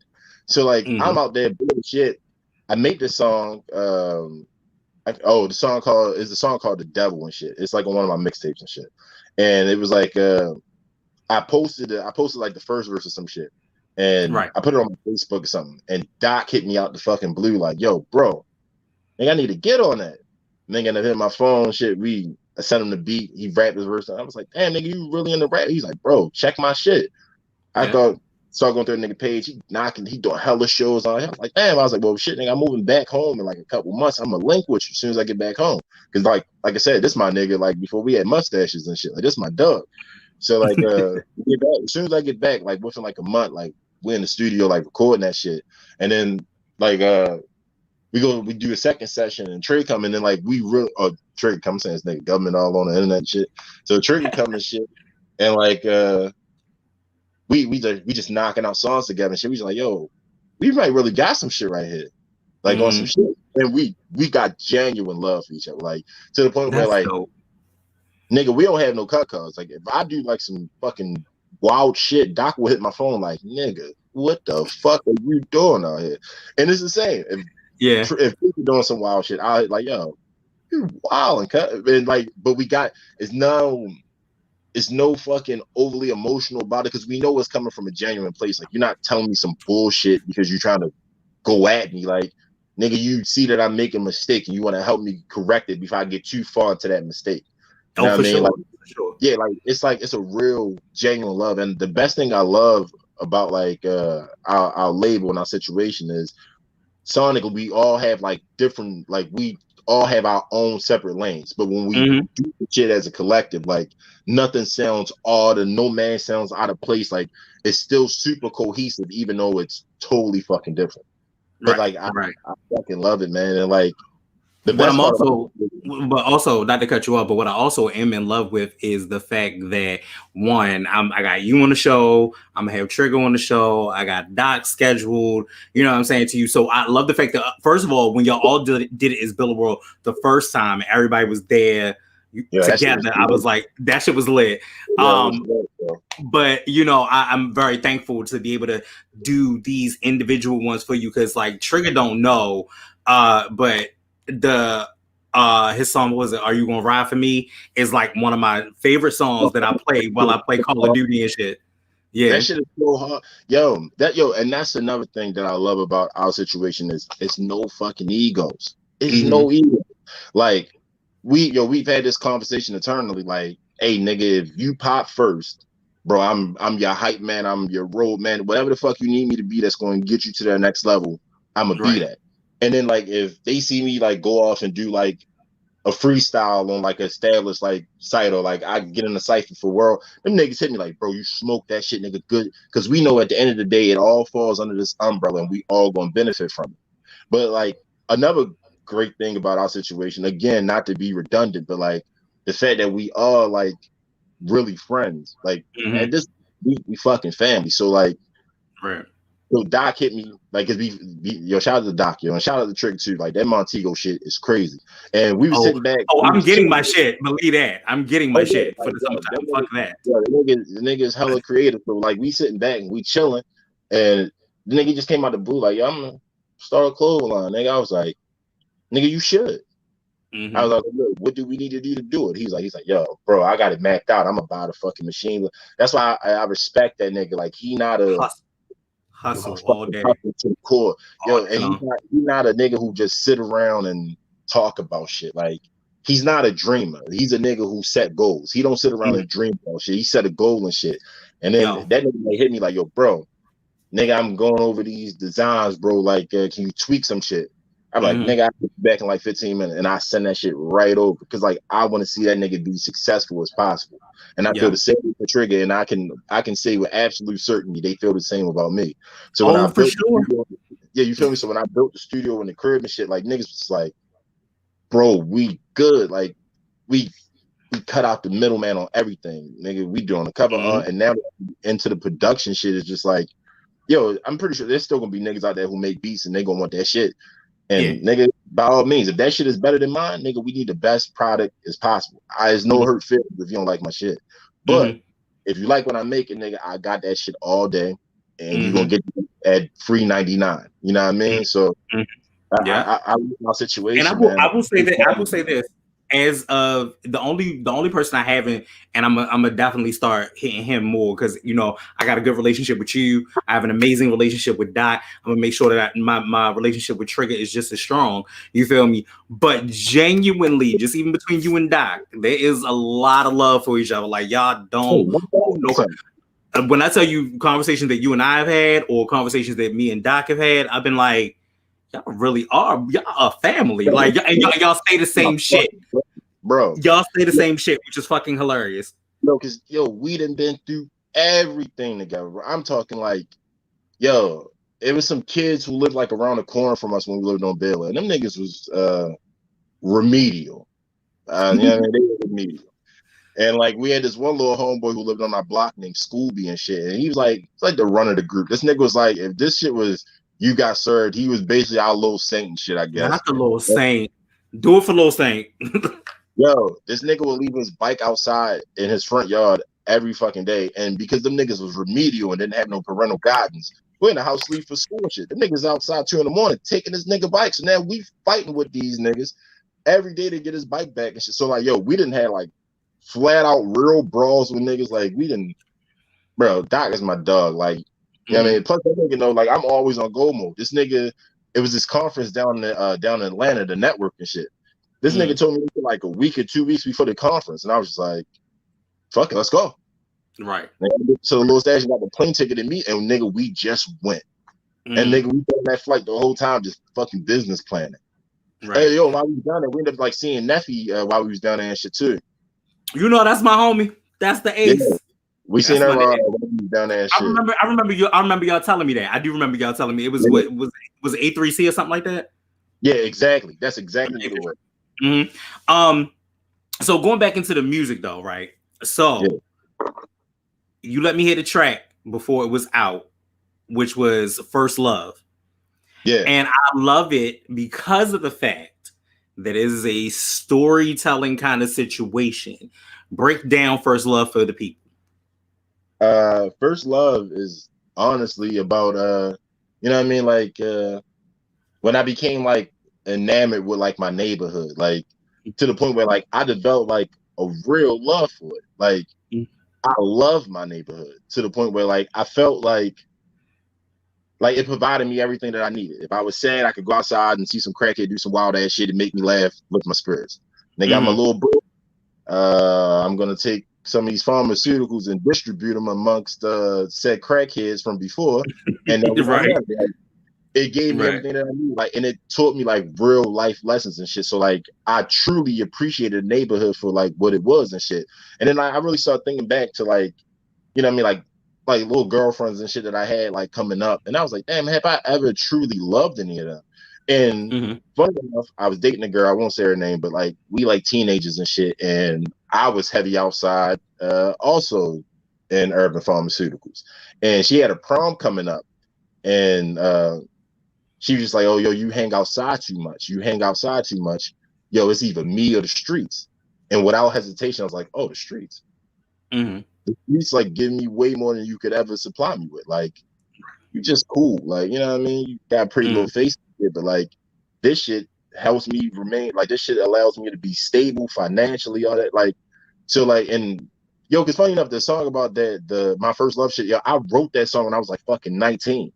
S2: So like I'm out there doing shit. I made this song. The song called The Devil and shit. It's like on one of my mixtapes and shit. And it was like I posted like the first verse or some shit. And I put it on my Facebook or something. And Doc hit me out the fucking blue, like, yo, bro, I need to get on that. Nigga, I hit my phone, shit. I sent him the beat. He rapped his verse. I was like, damn, nigga, you really in the rap? He's like, bro, check my shit. I thought, started going through the nigga page. He doing hella shows on it. I was like, damn. I was like, well, shit, nigga, I'm moving back home in like a couple months. I'm gonna link with you as soon as I get back home. Cause like I said, this my nigga. Like before we had mustaches and shit. Like this my dog. So like, as soon as I get back, like within like a month, like we're in the studio, like recording that shit, and then like we do a second session and Trey come and then like Trey come saying his nigga government all on the internet and shit. So Trey come and shit and like we just knocking out songs together and shit. We just like, yo, we might really got some shit right here. Like on some shit. And we got genuine love for each other. Like to the point where like dope. Nigga, we don't have no cut calls. Like if I do like some fucking wild shit, Doc will hit my phone like, nigga, what the fuck are you doing out here? And it's the same. If people doing some wild shit, I like, yo, you're wild and cut. And like, but it's no fucking overly emotional about it because we know it's coming from a genuine place. Like you're not telling me some bullshit because you're trying to go at me. Like, nigga, you see that I'm making a mistake and you want to help me correct it before I get too far into that mistake. You know what I mean?
S1: Sure.
S2: Like,
S1: For sure.
S2: yeah, like it's a real genuine love. And the best thing I love about like our label and our situation is Sonic, we all have like different, like we all have our own separate lanes. But when we do the shit as a collective, like nothing sounds odd and no man sounds out of place. Like it's still super cohesive, even though it's totally fucking different. But like I fucking love it, man. And like the
S1: What
S2: best
S1: I'm
S2: part
S1: also, but also not to cut you off, but what I also am in love with is the fact that one, I got you on the show, I'm gonna have Trigger on the show, I got Doc scheduled, you know what I'm saying to you. So I love the fact that first of all, when y'all all did it as Bill World the first time, everybody was there together. I was like, that shit was lit. But you know, I'm very thankful to be able to do these individual ones for you because like Trigger don't know, but the his song, what was it, Are You Gonna Ride For Me, is like one of my favorite songs that I play while I play Call of Duty and shit. Yeah,
S2: that shit is so hard. And that's another thing that I love about our situation is it's no fucking egos. It's no ego. Like we've had this conversation eternally. Like, hey nigga, if you pop first, bro, I'm your hype man, I'm your road man, whatever the fuck you need me to be that's going to get you to that next level, I'm gonna be that. And then like if they see me like go off and do like a freestyle on like an established like site or like I get in the cipher for world, them niggas hit me like, bro, you smoke that shit, nigga, good. Because we know at the end of the day, it all falls under this umbrella and we all gonna benefit from it. But like another great thing about our situation, again, not to be redundant, but like the fact that we are like really friends. Like at this, we fucking family. So like, so Doc hit me like, cause yo, shout out to Doc, yo, and shout out to Trick too. Like that Montego shit is crazy. And we were sitting back.
S1: I'm getting my shit. Believe that. I'm getting my shit for the summertime. Fuck that.
S2: Yeah, the nigga is hella creative. So like we sitting back and we chilling, and the nigga just came out the blue like, yo, I'm gonna start a clothing line, nigga. I was like, nigga, you should. I was like, look, what do we need to do it? He's like, yo, bro, I got it mapped out. I'm gonna buy the fucking machine. That's why I respect that nigga. Like he not a
S1: hustle all day
S2: to the core. Yo, and he's not a nigga who just sit around and talk about shit. Like he's not a dreamer. He's a nigga who set goals. He don't sit around and dream about shit. He set a goal and shit. And then that nigga hit me like, yo, bro, nigga, I'm going over these designs, bro. Like, can you tweak some shit? I'm like, nigga, I'll be back in like 15 minutes, and I send that shit right over because like I want to see that nigga be successful as possible. And I feel the same for Trigger, and I can say with absolute certainty they feel the same about me. So when I built studio, you feel me? So when I built the studio and the crib and shit, like niggas was like, bro, we good. Like we cut out the middleman on everything, nigga. We doing the cover art, and now into the production shit is just like, yo, I'm pretty sure there's still gonna be niggas out there who make beats and they gonna want that shit. And nigga, by all means, if that shit is better than mine, nigga, we need the best product as possible. There's no hurt feelings if you don't like my shit. But if you like what I'm making, nigga, I got that shit all day, and you're gonna get it at free 99. You know what I mean? So I like my situation.
S1: And I will say this. As of the only person I haven't, and I'm gonna definitely start hitting him more because you know I got a good relationship with you. I have an amazing relationship with Doc. I'm gonna make sure that my relationship with Trigger is just as strong. You feel me? But genuinely, just even between you and Doc, there is a lot of love for each other. Like y'all don't know. When I tell you conversations that you and I have had, or conversations that me and Doc have had, I've been like, y'all really are. Y'all a family. Like, y'all say the same shit.
S2: Bro.
S1: Y'all say the same shit, which is fucking hilarious.
S2: No, because, we done been through everything together. I'm talking like, it was some kids who lived like around the corner from us when we lived on Baylor. And them niggas was remedial. You know what I mean? They were remedial. And like we had this one little homeboy who lived on our block named Scooby and shit. And he was like, it's like the run of the group. This nigga was like, if this shit was You Got Served, he was basically our little saint and shit, I guess.
S1: Not the little saint. Do it for little saint.
S2: Yo, this nigga will leave his bike outside in his front yard every fucking day. And because them niggas was remedial and didn't have no parental guidance, we're in the house sleep for school and shit. The niggas outside 2 a.m. taking this nigga bike. So now we fighting with these niggas every day to get his bike back and shit. So like, we didn't have like flat out real brawls with niggas. Like we didn't, bro, Doc is my dog. Like, you know what I mean? Plus that nigga know, like I'm always on go mode. This nigga, it was this conference down in Atlanta, the network and shit. This nigga told me like a week or 2 weeks before the conference, and I was just like, fuck it, let's go.
S1: Right.
S2: So the little station got the plane ticket to meet, and nigga, we just went. And nigga, we on that flight the whole time, just fucking business planning.
S1: Right.
S2: Hey, yo, while we was down there, we ended up like seeing Neffy while we was down there and shit too.
S1: You know, that's my homie. That's the ace.
S2: Yeah. We seen her down there and shit.
S1: I remember y'all telling me that. I do remember y'all telling me it was what was it A3C or something like that?
S2: Yeah, exactly. That's exactly what it was.
S1: Mm-hmm. So going back into the music though, right? So you let me hear the track before it was out, which was First Love.
S2: Yeah.
S1: And I love it because of the fact that it is a storytelling kind of situation. Break down First Love for the people.
S2: First Love is honestly about you know what I mean, like when I became like enamored with like my neighborhood, like to the point where like I developed like a real love for it. Like I love my neighborhood to the point where like I felt like it provided me everything that I needed. If I was sad, I could go outside and see some crackhead do some wild ass shit and make me laugh, lift my spirits. They got my little bro. I'm gonna take some of these pharmaceuticals and distribute them amongst said crackheads from before, and it gave me everything that I need. Like, and it taught me like real life lessons and shit. So like, I truly appreciated the neighborhood for like what it was and shit. And then I really started thinking back to like, you know what I mean, like little girlfriends and shit that I had like coming up, and I was like, damn, have I ever truly loved any of them? And funny enough, I was dating a girl, I won't say her name, but like we like teenagers and shit, and I was heavy outside, also in urban pharmaceuticals, and she had a prom coming up, and she was just like, oh, yo, you hang outside too much. You hang outside too much. Yo, it's either me or the streets. And without hesitation, I was like, oh, the streets. The streets like give me way more than you could ever supply me with. Like, you just cool. Like, you know what I mean? You got a pretty little face, but like this shit helps me remain, like this shit allows me to be stable financially, all that. Like, so like, and yo, cause funny enough, the song about that, my first love shit, yo, I wrote that song when I was like fucking 19.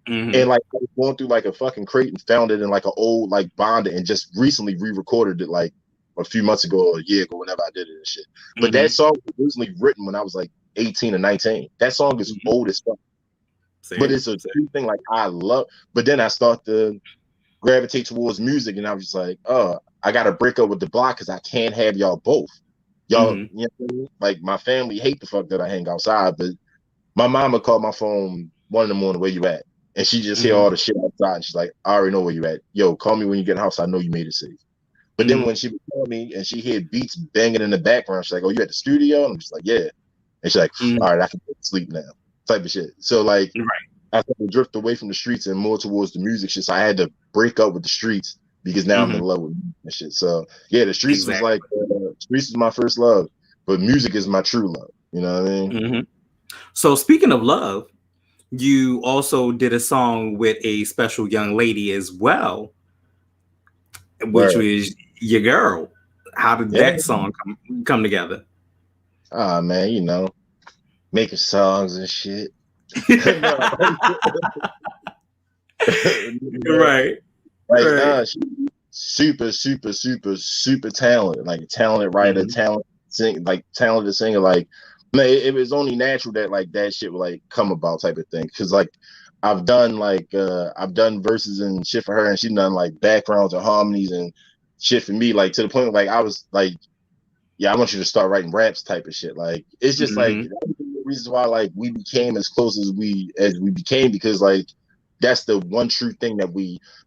S2: And like I was going through like a fucking crate and found it in like an old like binder and just recently re-recorded it like a few months ago or a year ago whenever I did it and shit. But that song was originally written when I was like 18 or 19. That song is old as fuck. But it's a true thing like I love. But then I start to gravitate towards music and I was just like, oh, I gotta break up with the block because I can't have y'all both. Y'all, you know what I mean? Like my family hate the fuck that I hang outside, but my mama called my phone 1 in the morning, where you at? And she just hear all the shit outside. And she's like, I already know where you at. Yo, call me when you get in the house. I know you made it safe. But then when she would call me and she hear beats banging in the background, she's like, oh, you at the studio? And I'm just like, yeah. And she's like, all right, I can go to sleep now. Type of shit. So like, I started to drift away from the streets and more towards the music shit. So I had to break up with the streets because now I'm in love with music and shit. So yeah, the streets was like, streets is my first love, but music is my true love. You know what I mean?
S1: So speaking of love, you also did a song with a special young lady as well, which was your girl. How did that song come together?
S2: Ah, man, you know, making songs and shit.
S1: Right.
S2: Like, she's super talented. Like a talented writer, talented singer. Like, man, it was only natural that like that shit would like come about type of thing. Cause like I've done verses and shit for her, and she's done like backgrounds and harmonies and shit for me. Like to the point where, like I was like, yeah, I want you to start writing raps type of shit. Like it's just like the reasons why like we became as close as we became, because like that's the one true thing that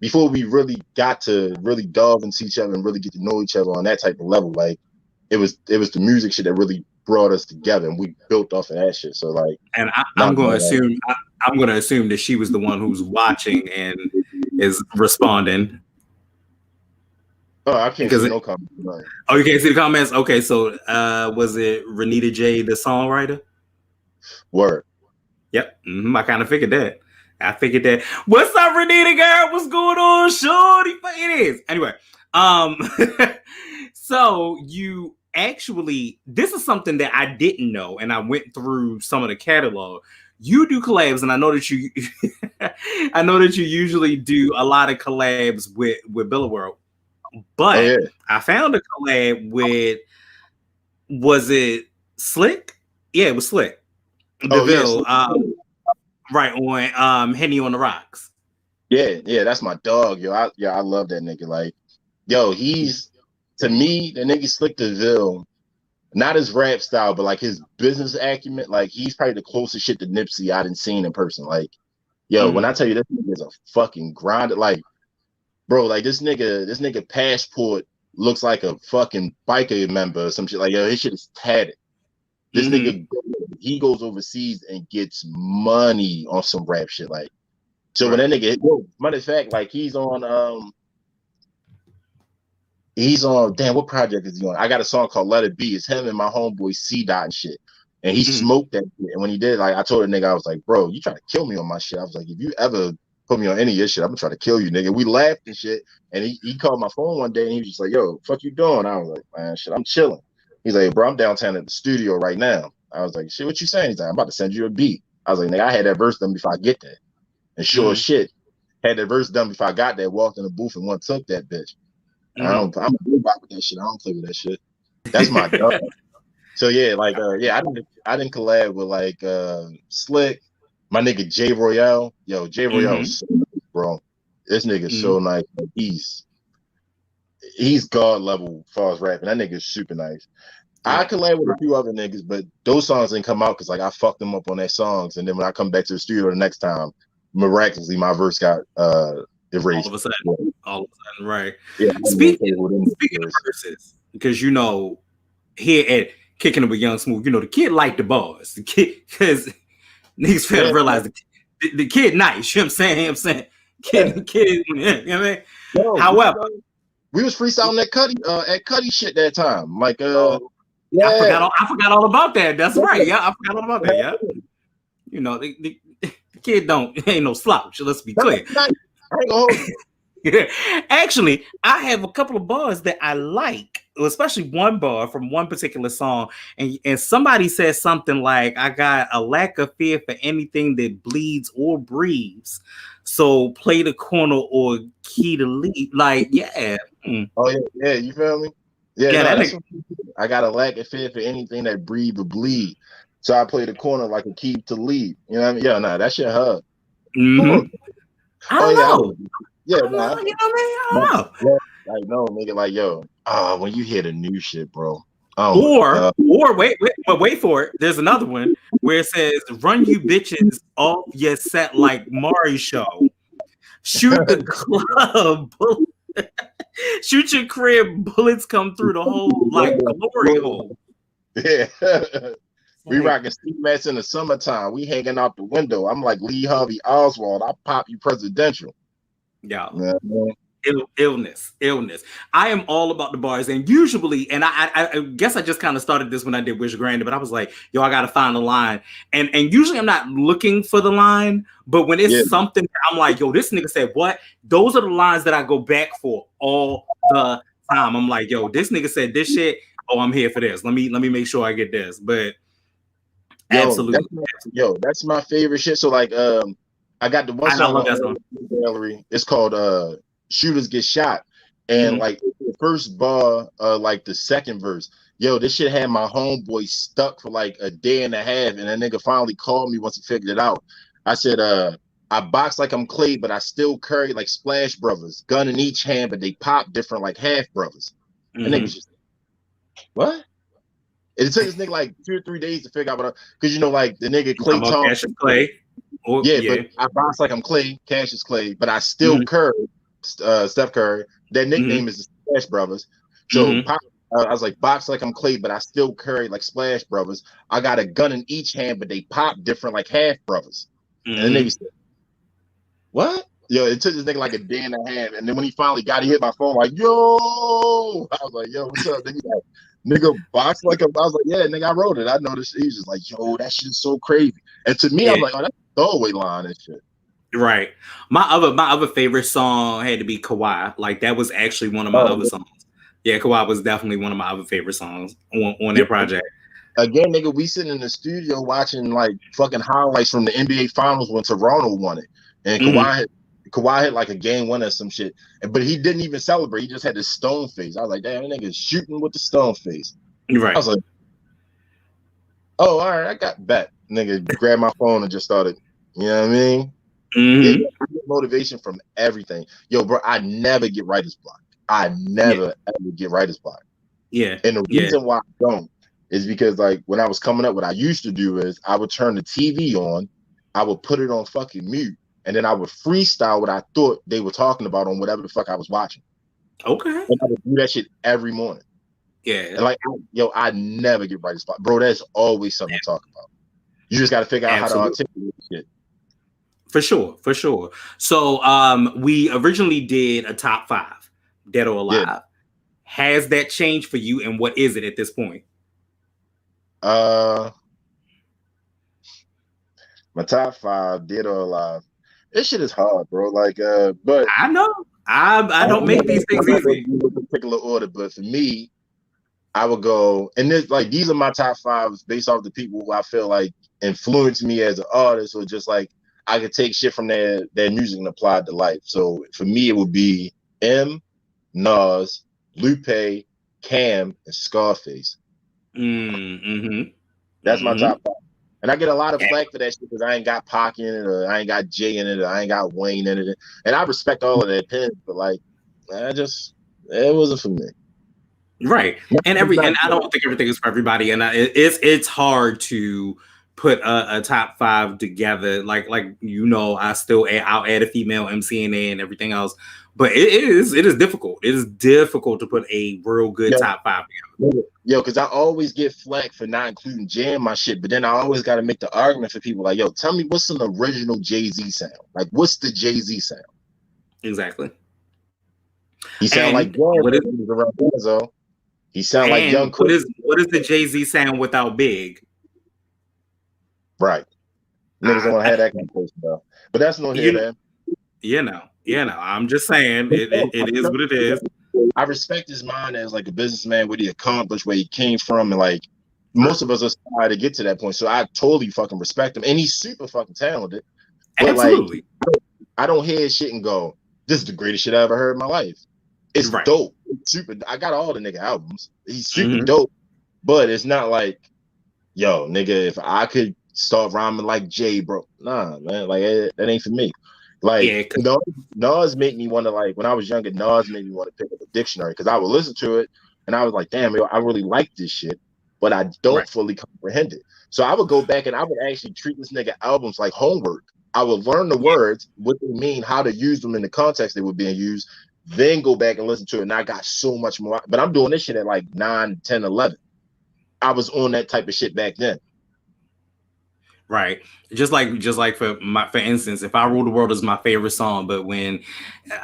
S2: before we really got to really delve into each other and really get to know each other on that type of level, like it was the music shit that really brought us together, and we built off of that shit. So like,
S1: and I'm going to assume that she was the one who's watching and is responding.
S2: Oh, I can't see no comments. Right.
S1: Oh, you can't see the comments? Okay, so was it Renita J, the songwriter?
S2: Word.
S1: Yep, I kind of figured that. What's up, Renita girl? What's going on, shorty? It is. Anyway, so you actually, this is something that I didn't know, and I went through some of the catalog. You do collabs, and I know that you I know that you usually do a lot of collabs with Billa World,
S2: Oh
S1: but
S2: yeah.
S1: I found a collab with, was it Slick? Yeah, it was Slick.
S2: Oh yeah.
S1: DeVille, right on Henny on the Rocks.
S2: Yeah, that's my dog, yo. I love that nigga. Like, yo, he's to me, the nigga Slick DeVille, not his rap style, but like his business acumen. Like, he's probably the closest shit to Nipsey I didn't seen in person. Like, yo, when I tell you this nigga is a fucking grinder, like, bro, like this nigga passport looks like a fucking biker member or some shit. Like, yo, his shit is tatted. This nigga, he goes overseas and gets money on some rap shit. Like, so when that nigga, matter of fact, like he's on damn, what project is he on? I got a song called Let It Be. It's him and my homeboy C Dot and shit. And he smoked that shit. And when he did, like I told the nigga, I was like, bro, you trying to kill me on my shit. I was like, if you ever put me on any of your shit, I'm gonna try to kill you, nigga. We laughed and shit. And he called my phone one day and he was just like, yo, fuck you doing? I was like, man, shit, I'm chilling. He's like, bro, I'm downtown at the studio right now. I was like, shit, what you saying? He's like, I'm about to send you a beat. I was like, nigga, I had that verse done before I get there. And sure as shit, had that verse done before I got there, walked in the booth and one took that bitch. I'm a good bop with that shit. I don't play with that shit. That's my dog. So yeah, like yeah, I didn't collab with like Slick, my nigga J Royale. Yo, J Royale is so nice, bro. This nigga's so nice. Like, he's god level as far as rapping. That nigga's super nice. I collab with a few other niggas, but those songs didn't come out because like I fucked them up on their songs, and then when I come back to the studio the next time, miraculously my verse got erased.
S1: All of a sudden, right?
S2: Yeah.
S1: Speaking of verses, because you know, here at Kicking It With Young Smooth, you know, the kid liked the bars. The kid, because niggas fail to realize the kid nice. You know what I'm saying? Kid, you know what I mean?
S2: Yo,
S1: however,
S2: we was freestyling at Cuddy shit that time. Like
S1: yeah. I forgot all about that. That's right. Yeah, I forgot all about that. Yeah. You know, the kid ain't no slouch. Let's be clear.
S2: I ain't gonna hold you.
S1: Actually, I have a couple of bars that I like, especially one bar from one particular song. And somebody says something like, I got a lack of fear for anything that bleeds or breathes. So play the corner or key to lead. Like, yeah.
S2: Oh, yeah, you feel me? Yeah, I got a lack of fear for anything that breathe or bleed. So I play the corner like a key to lead. You know what I mean? Yeah, that shit hard.
S1: I don't know.
S2: Yeah,
S1: you know what I mean? I don't know.
S2: Like, no, nigga, like, yo, when you hear the new shit, bro.
S1: Or wait for it. There's another one where it says, run you bitches off your set like Mari show. Shoot the club. Shoot your crib. Bullets come through the whole like glory hole.
S2: Yeah. We rocking ski mats in the summertime. We hanging out the window. I'm like Lee Harvey Oswald. I pop you presidential.
S1: Yeah. Illness. I am all about the bars, and usually, and I guess I just kind of started this when I did Wish Granted, but I was like, yo, I gotta find a line, and usually I'm not looking for the line, but when it's something that I'm like, yo, this nigga said what? Those are the lines that I go back for all the time. I'm like, yo, this nigga said this shit. Oh, I'm here for this. Let me make sure I get this. But absolutely,
S2: that's my favorite shit. So like, I got the one song
S1: on that
S2: gallery. It's called Shooters Get Shot, and like the first bar, like the second verse, yo, this shit had my homeboy stuck for like a day and a half, and that nigga finally called me once he figured it out. I said, I box like I'm Clay, but I still curry like Splash Brothers, gun in each hand, but they pop different like Half Brothers. And niggas just what? It took this nigga like 2 or 3 days to figure out what, because you know, like the nigga Clay Thompson,
S1: Clay.
S2: But I box like I'm Clay, Cassius Clay, but I still curry. Steph Curry. Their nickname is the Splash Brothers. So I was like, box like I'm Clay, but I still curry like Splash Brothers. I got a gun in each hand, but they pop different like Half Brothers. And then they said, what? Yo, it took this nigga like a day and a half. And then when he finally got it, he hit my phone like, yo. I was like, yo, what's up? Nigga, like, nigga, box like I was like, yeah, nigga, I wrote it. I know this. He's just like, yo, that shit's so crazy. And to me, I'm like, oh, that's a throwaway line and shit.
S1: Right. My other favorite song had to be Kawhi. Like that was actually one of my other songs. Yeah, Kawhi was definitely one of my other favorite songs on their project.
S2: Again, nigga, we sitting in the studio watching like fucking highlights from the NBA Finals when Toronto won it. and Kawhi hit like a game winner or some shit, but he didn't even celebrate. He just had this stone face. I was like, damn, that nigga's shooting with the stone face.
S1: Right.
S2: I was like, oh, all right, I got bet. Nigga grabbed my phone and just started, you know what I mean? Yeah, I get motivation from everything. Yo, bro, I never get writer's block. I never ever get writer's block.
S1: Yeah.
S2: And the reason why I don't is because, like, when I was coming up, what I used to do is I would turn the TV on, I would put it on fucking mute, and then I would freestyle what I thought they were talking about on whatever the fuck I was watching.
S1: Okay.
S2: And I would do that shit every morning.
S1: Yeah.
S2: And like, I never get writer's block. Bro, there's always something to talk about. You just got to figure out how to articulate shit.
S1: For sure. So we originally did a top 5, dead or alive. Yeah. Has that changed for you, and what is it at this point?
S2: My top 5, dead or alive. This shit is hard, bro. Like, but
S1: I know I don't make these things easy.
S2: In particular order, but for me, I would go, and this, like, these are my top 5s based off the people who I feel like influenced me as an artist, or just like I could take shit from their music and apply it to life. So for me, it would be M, Nas, Lupe, Cam, and Scarface. That's my top 5. And I get a lot of flack for that shit because I ain't got Pac in it, or I ain't got Jay in it, or I ain't got Wayne in it. And I respect all of their opinions, but like, it wasn't for me.
S1: Right. And I don't think everything is for everybody. And it's hard to put a top 5 together. Like I'll add a female MC in there and everything else. But it is difficult. It is difficult to put a real good top 5 together.
S2: Yo, because I always get flack for not including Jay in my shit, but then I always got to make the argument for people like, yo, tell me what's an original Jay-Z sound? Like, what's the Jay-Z sound?
S1: Exactly.
S2: He sound like Gonzo. He sound like Young Chris.
S1: What is the Jay-Z sound without Big?
S2: Right. Niggas don't want to have that conversation though. But that's no here, man.
S1: You know. I'm just saying it is what it is.
S2: I respect his mind as like a businessman, what he accomplished, where he came from, and like most of us aspire to get to that point. So I totally fucking respect him, and he's super fucking talented. But absolutely, like, I don't hear his shit and go, "This is the greatest shit I ever heard in my life." It's dope. It's super. I got all the nigga albums. He's super dope, but it's not like, yo, nigga, if I could start rhyming like Jay, bro, nah, man, like that ain't for me. Like, Nas made me want to, like, when I was younger, Nas made me want to pick up a dictionary because I would listen to it and I was like, damn, yo, I really like this shit, but I don't fully comprehend it. So I would go back and I would actually treat this nigga albums like homework. I would learn the words, what they mean, how to use them in the context they were being used, then go back and listen to it. And I got so much more. But I'm doing this shit at like 9, 10, 11. I was on that type of shit back then.
S1: Right. Just like for instance, If I Rule the World is my favorite song, but when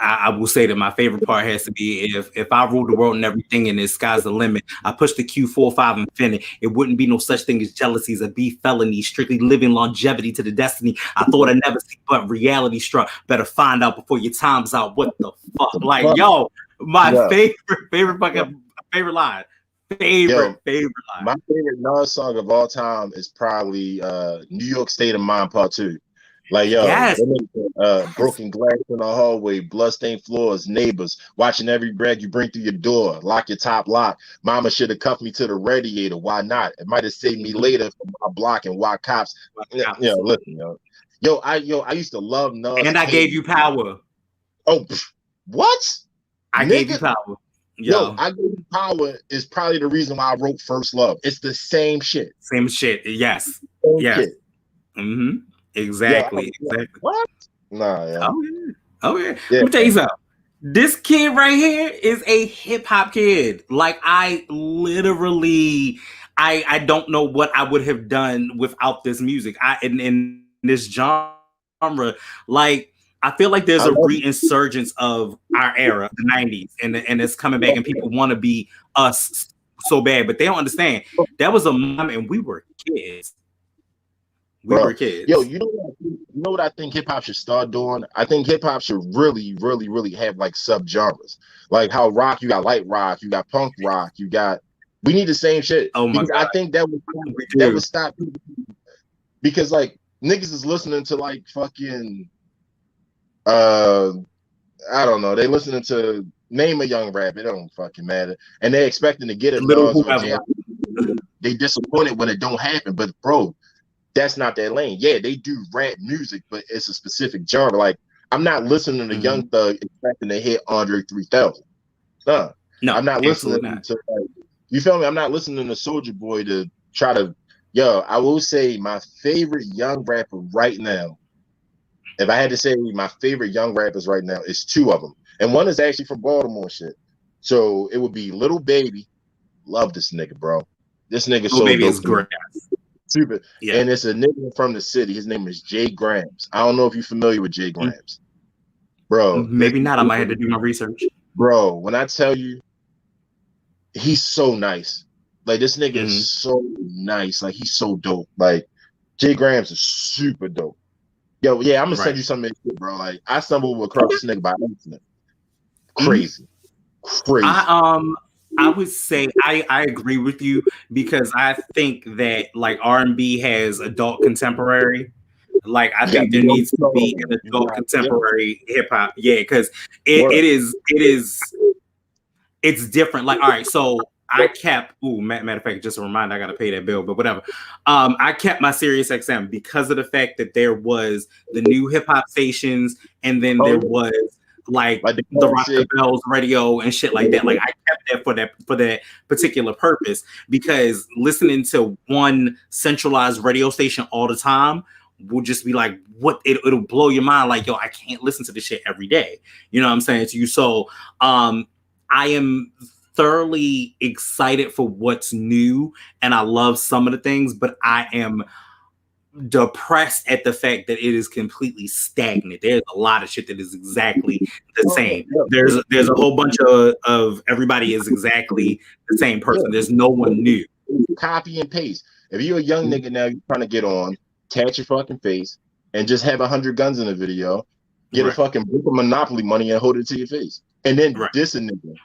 S1: I will say that my favorite part has to be if I rule the world and everything and the sky's the limit, I push the Q45 infinite. It wouldn't be no such thing as jealousies, a beef felony, strictly living longevity to the destiny I thought I'd never see, but reality struck. Better find out before your time's out. What the fuck? Like, yo, my favorite fucking favorite line. Favorite line.
S2: My favorite Nas song of all time is probably New York State of Mind Part 2. Like, yo, broken glass in the hallway, bloodstained floors, neighbors watching every bread you bring through your door, lock your top lock. Mama should have cuffed me to the radiator. Why not? It might have saved me later from my block and why cops. Listen, yo, I used to love Nas.
S1: And I gave you power.
S2: Oh, what?
S1: I gave you power.
S2: Yo, I Gave You Power is probably the reason why I wrote First Love. It's the same shit.
S1: Same shit. Yes.
S2: Shit.
S1: Mm-hmm. Exactly. Exactly.
S2: What? Nah, yeah.
S1: Oh yeah. Let me tell you something. This kid right here is a hip hop kid. Like, I literally, I don't know what I would have done without this music. In this genre, like, I feel like there's a reinsurgence of our era, the 90s, and it's coming back, and people want to be us so bad, but they don't understand. That was a moment, and we were kids. We were kids.
S2: Yo, you know what I think hip hop should start doing? I think hip hop should really, really, really have like subgenres. Like how rock, you got light rock, you got punk rock, we need the same shit.
S1: Oh my God.
S2: I think that would stop people, because like niggas is listening to like fucking I don't know. They listening to name a young rap. It don't fucking matter. And they expecting to get a
S1: Little
S2: Nas or a
S1: whoever.
S2: Jam. They disappointed when it don't happen. But bro, that's not their lane. Yeah, they do rap music, but it's a specific genre. Like I'm not listening to Young Thug expecting to hit Andre 3000. No,
S1: No,
S2: I'm not listening
S1: absolutely not.
S2: to like, you feel me? I'm not listening to Soldier Boy to try to. Yo, I will say my favorite young rapper right now. If I had to say my favorite young rappers right now, is two of them, and one is actually from Baltimore shit. So it would be Little Baby. Love this nigga, bro. This nigga
S1: Little
S2: so
S1: Baby
S2: dope
S1: is
S2: to me.
S1: great.
S2: Super.
S1: Yeah.
S2: And it's a nigga from the city. His name is Jay Grams. I don't know if you're familiar with Jay Grams. Bro.
S1: Maybe not. I might have to do my research.
S2: Bro, when I tell you, he's so nice. Like this nigga is so nice. Like he's so dope. Like Jay Grams is super dope. Yo, yeah, I'm gonna send you some of this shit, bro. Like I stumbled across this nigga by accident. Crazy. Crazy.
S1: I would say I agree with you because I think that like R&B has adult contemporary. Like I think there needs to be an adult contemporary hip hop. Yeah, because it's different. Like, all right, so I kept matter of fact, just a reminder, I gotta pay that bill, but whatever. I kept my Sirius XM because of the fact that there was the new hip hop stations, and then there was like the Rock the Bells radio and shit like that. Like I kept that for that particular purpose, because listening to one centralized radio station all the time will just be like, what it'll blow your mind. Like, yo, I can't listen to this shit every day. You know what I'm saying to you? So I am thoroughly excited for what's new, and I love some of the things, but I am depressed at the fact that it is completely stagnant. There's a lot of shit that is exactly the same. There's a whole bunch of everybody is exactly the same person. There's no one new.
S2: Copy and paste. If you're a young nigga now, you're trying to get on, catch your fucking face, and just have 100 guns in the video, get a fucking book of Monopoly money and hold it to your face, and then diss a nigga.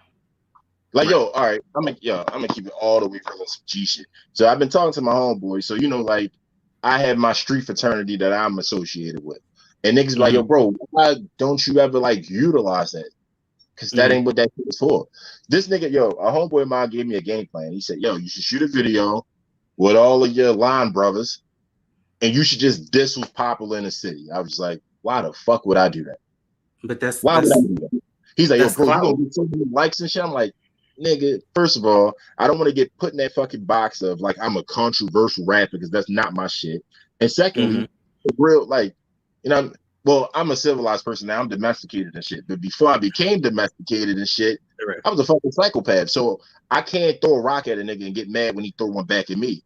S2: Like, yo, all right, I'm gonna keep it all the way real on some G shit. So I've been talking to my homeboy. So, you know, like, I have my street fraternity that I'm associated with. And niggas be like, yo, bro, why don't you ever, like, utilize that? Because that ain't what that shit is for. This nigga, yo, a homeboy of mine gave me a game plan. He said, yo, you should shoot a video with all of your line brothers, and you should just diss who's popular in the city. I was like, why the fuck would I do that?
S1: But
S2: why would I do that? He's like, yo, bro, you gonna get so many likes and shit. I'm like, nigga, first of all, I don't want to get put in that fucking box of like I'm a controversial rapper, because that's not my shit. And secondly, real, like, you know, well, I'm a civilized person now. I'm domesticated and shit. But before I became domesticated and shit, I was a fucking psychopath. So I can't throw a rock at a nigga and get mad when he throw one back at me.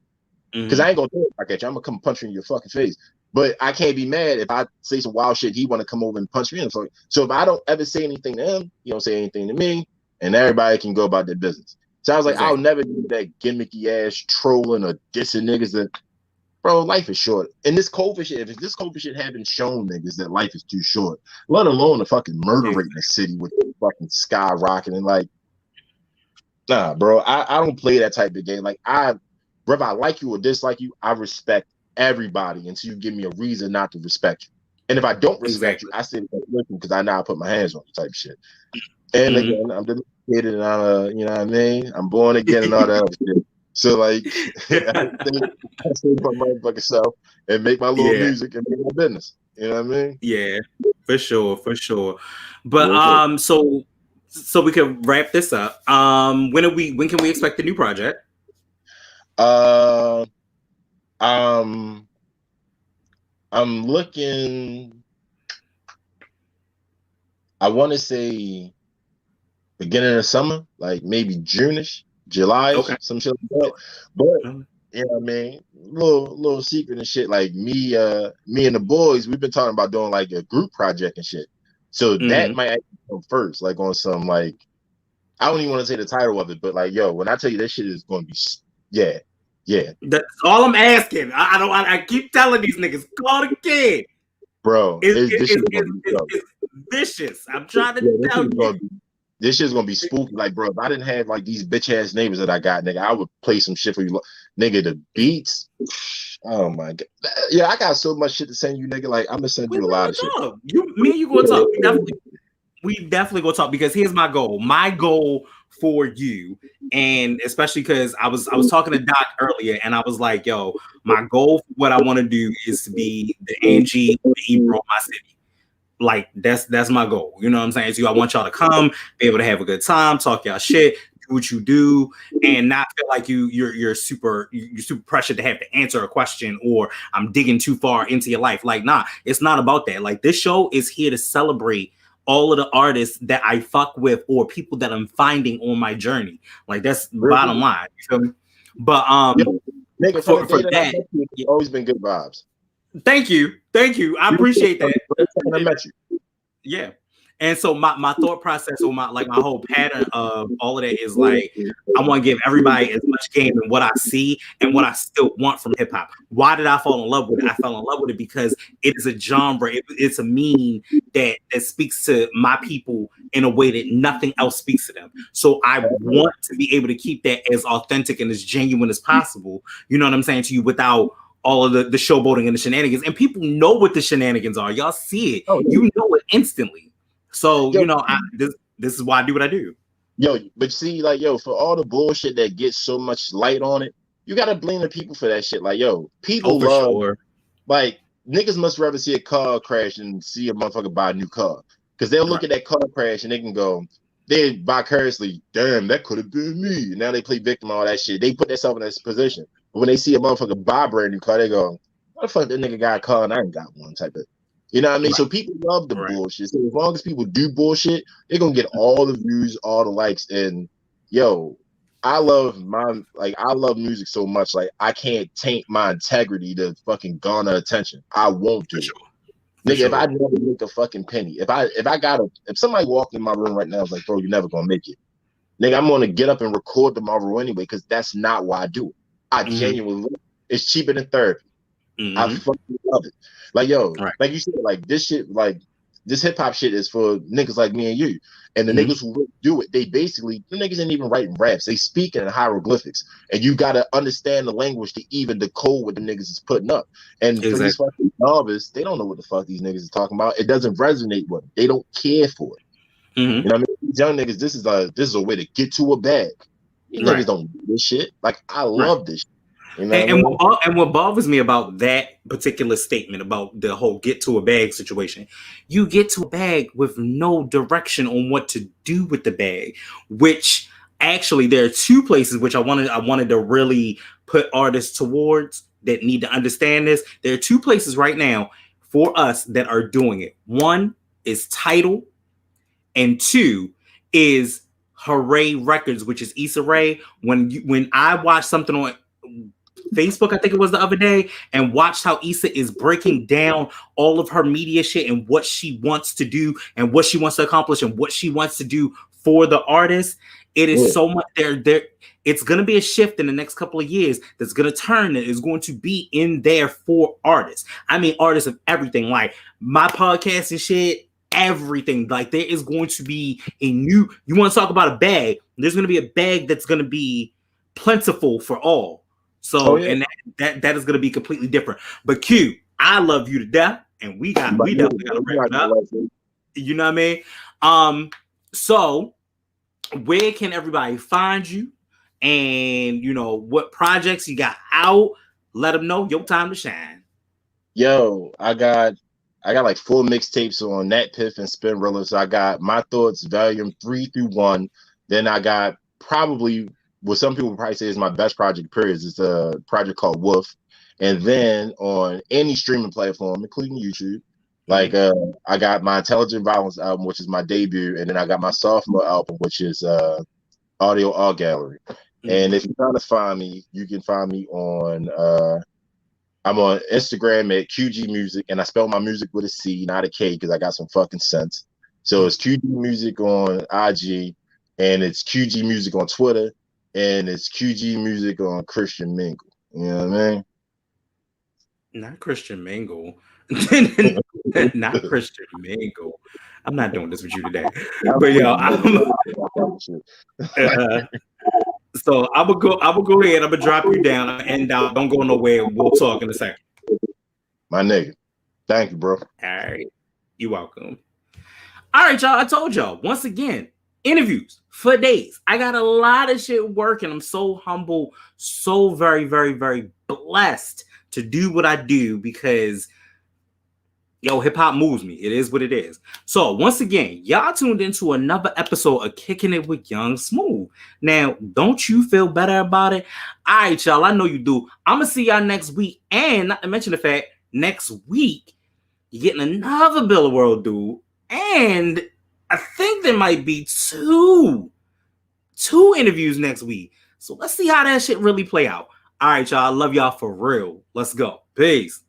S2: Because I ain't gonna throw a rock at you. I'm gonna come punch you in your fucking face. But I can't be mad if I say some wild shit. He want to come over and punch me in the face. So if I don't ever say anything to him, he don't say anything to me, and everybody can go about their business. So I was like, I'll never do that gimmicky ass trolling or dissing niggas. That, bro, life is short. And this COVID shit, if this COVID shit hadn't shown niggas that life is too short, let alone the fucking murder rate in the city with the fucking skyrocketing, like, nah, bro, I don't play that type of game. Like, whether I like you or dislike you, I respect everybody until you give me a reason not to respect you. And if I don't respect you, I say, listen, because I know I put my hands on you type shit. And again, I'm dedicated, and you know what I mean? I'm born again and all that other shit. So, like, I stay for my motherfucking self and make my little music and make my business. You know what I mean?
S1: Yeah, for sure. But so we can wrap this up. When can we expect the new project?
S2: I'm looking, I want to say beginning of summer, like maybe June-ish, July-ish, some shit like that. But you know what I mean? Little secret and shit. Like me and the boys, we've been talking about doing like a group project and shit. So that might actually come first, like on some, like, I don't even want to say the title of it, but like, yo, when I tell you that shit is going to be, yeah.
S1: That's all I'm asking. I keep telling these niggas, call the kid.
S2: Bro,
S1: it's vicious. I'm trying to tell you.
S2: this shit's gonna be spooky. Like, bro, if I didn't have like these bitch ass neighbors that I got, nigga, I would play some shit for you, nigga. The beats, oh my god, yeah, I got so much shit to send you, nigga. Like, I'm gonna send you a lot of shit.
S1: Me and you gonna talk. We definitely gonna talk because here's my goal. My goal for you, and especially because I was talking to Doc earlier, and I was like, "Yo, my goal for what I want to do is to be the Angie, the Ebro of my city. Like that's my goal. You know what I'm saying? So I want y'all to come, be able to have a good time, talk y'all shit, do what you do, and not feel like you're super pressured to have to answer a question or I'm digging too far into your life. Like, nah, it's not about that. Like, this show is here to celebrate all of the artists that I fuck with or people that I'm finding on my journey. Like, that's bottom line. You feel me? But
S2: nigga, for that, you've always been good vibes.
S1: Thank you. I appreciate that.
S2: I met you.
S1: Yeah. And so my thought process or my whole pattern of all of that is like, I want to give everybody as much game in what I see and what I still want from hip hop. Why did I fall in love with it? I fell in love with it because it is a genre. It's a meaning that speaks to my people in a way that nothing else speaks to them. So I want to be able to keep that as authentic and as genuine as possible. You know what I'm saying to you, without all of the showboating and the shenanigans. And people know what the shenanigans are. Y'all see it. You know it instantly. So, you know, this is why I do what I do.
S2: Yo, but see, like, yo, for all the bullshit that gets so much light on it, you gotta blame the people for that shit. Like, yo, people love, like, niggas must rather see a car crash than see a motherfucker buy a new car. Because they'll look at that car crash and they can go, they vicariously, damn, that could have been me. And now they play victim, all that shit. They put themselves in this position. But when they see a motherfucker buy a brand new car, they go, what the fuck, that nigga got a car and I ain't got one, type of. You know what I mean? So people love the bullshit. So as long as people do bullshit, they're gonna get all the views, all the likes. And yo, I love music so much. Like, I can't taint my integrity to fucking garner attention. I won't do it. Nigga, if I never make a fucking penny, if somebody walked in my room right now, I was like, bro, you're never gonna make it. Nigga, I'm gonna get up and record tomorrow anyway, because that's not why I do it. I genuinely love it. It's cheaper than therapy. I fucking love it. Like, yo, like you said, like, this shit, like, this hip hop shit is for niggas like me and you. And the niggas who do it, the niggas ain't even writing raps. They speak in hieroglyphics. And you gotta understand the language to even decode what the niggas is putting up. And for these fucking novices, they don't know what the fuck these niggas is talking about. It doesn't resonate with them. They don't care for it. You know what I mean? These young niggas, this is a way to get to a bag. These niggas don't do this shit. Like, I love this shit. You know
S1: what bothers me about that particular statement about the whole get to a bag situation, you get to a bag with no direction on what to do with the bag, which actually there are two places which I wanted to really put artists towards that need to understand this. There are two places right now for us that are doing it. One is Tidal, and two is Hooray Records, which is Issa Rae. When I watched something on Facebook, I think it was the other day, and watched how Issa is breaking down all of her media shit and what she wants to do and what she wants to accomplish and what she wants to do for the artist. It is so much there. It's going to be a shift in the next couple of years that's going to turn. That is going to be in there for artists. I mean, artists of everything, like my podcast and shit, everything. Like, there is going to be you want to talk about a bag, there's going to be a bag that's going to be plentiful for all. So, and that is going to be completely different. But Q, I love you to death, and we definitely got to wrap it up. You know what I mean? So where can everybody find you, and you know what projects you got out? Let them know your time to shine.
S2: Yo, I got like 4 mixtapes on Nat Piff and Spin Rilla. So I got My Thoughts Volume 3 through 1. Then I got probably what some people probably say is my best project, period. It's a project called Wolf. And then on any streaming platform, including YouTube, like I got my Intelligent Violence album, which is my debut, and then I got my sophomore album, which is Audio Art Gallery. And if you're trying to find me, you can find me on I'm on Instagram at QG Music, and I spell my music with a C, not a K, because I got some fucking sense. So it's QG Music on IG, and it's QG Music on Twitter, and it's QG Music on Christian Mingle. You know what I mean?
S1: Not Christian Mingle. Not Christian Mingle. I'm not doing this with you today. But yo, so I'm gonna go ahead. I'm gonna drop you down. I'm gonna end out. Don't go nowhere. We'll talk in a second.
S2: My nigga. Thank you, bro.
S1: All right. You're welcome. All right, y'all. I told y'all once again, interviews for days. I got a lot of shit working. I'm so humble, so very, very, very blessed to do what I do because yo, hip hop moves me. It is what it is. So once again, y'all tuned into another episode of Kicking It with Young Smooth. Now, don't you feel better about it? All right, y'all. I know you do. I'm gonna see y'all next week, and not to mention the fact next week you're getting another Bill of World dude, and I think there might be two interviews next week. So let's see how that shit really play out. All right, y'all. I love y'all for real. Let's go. Peace.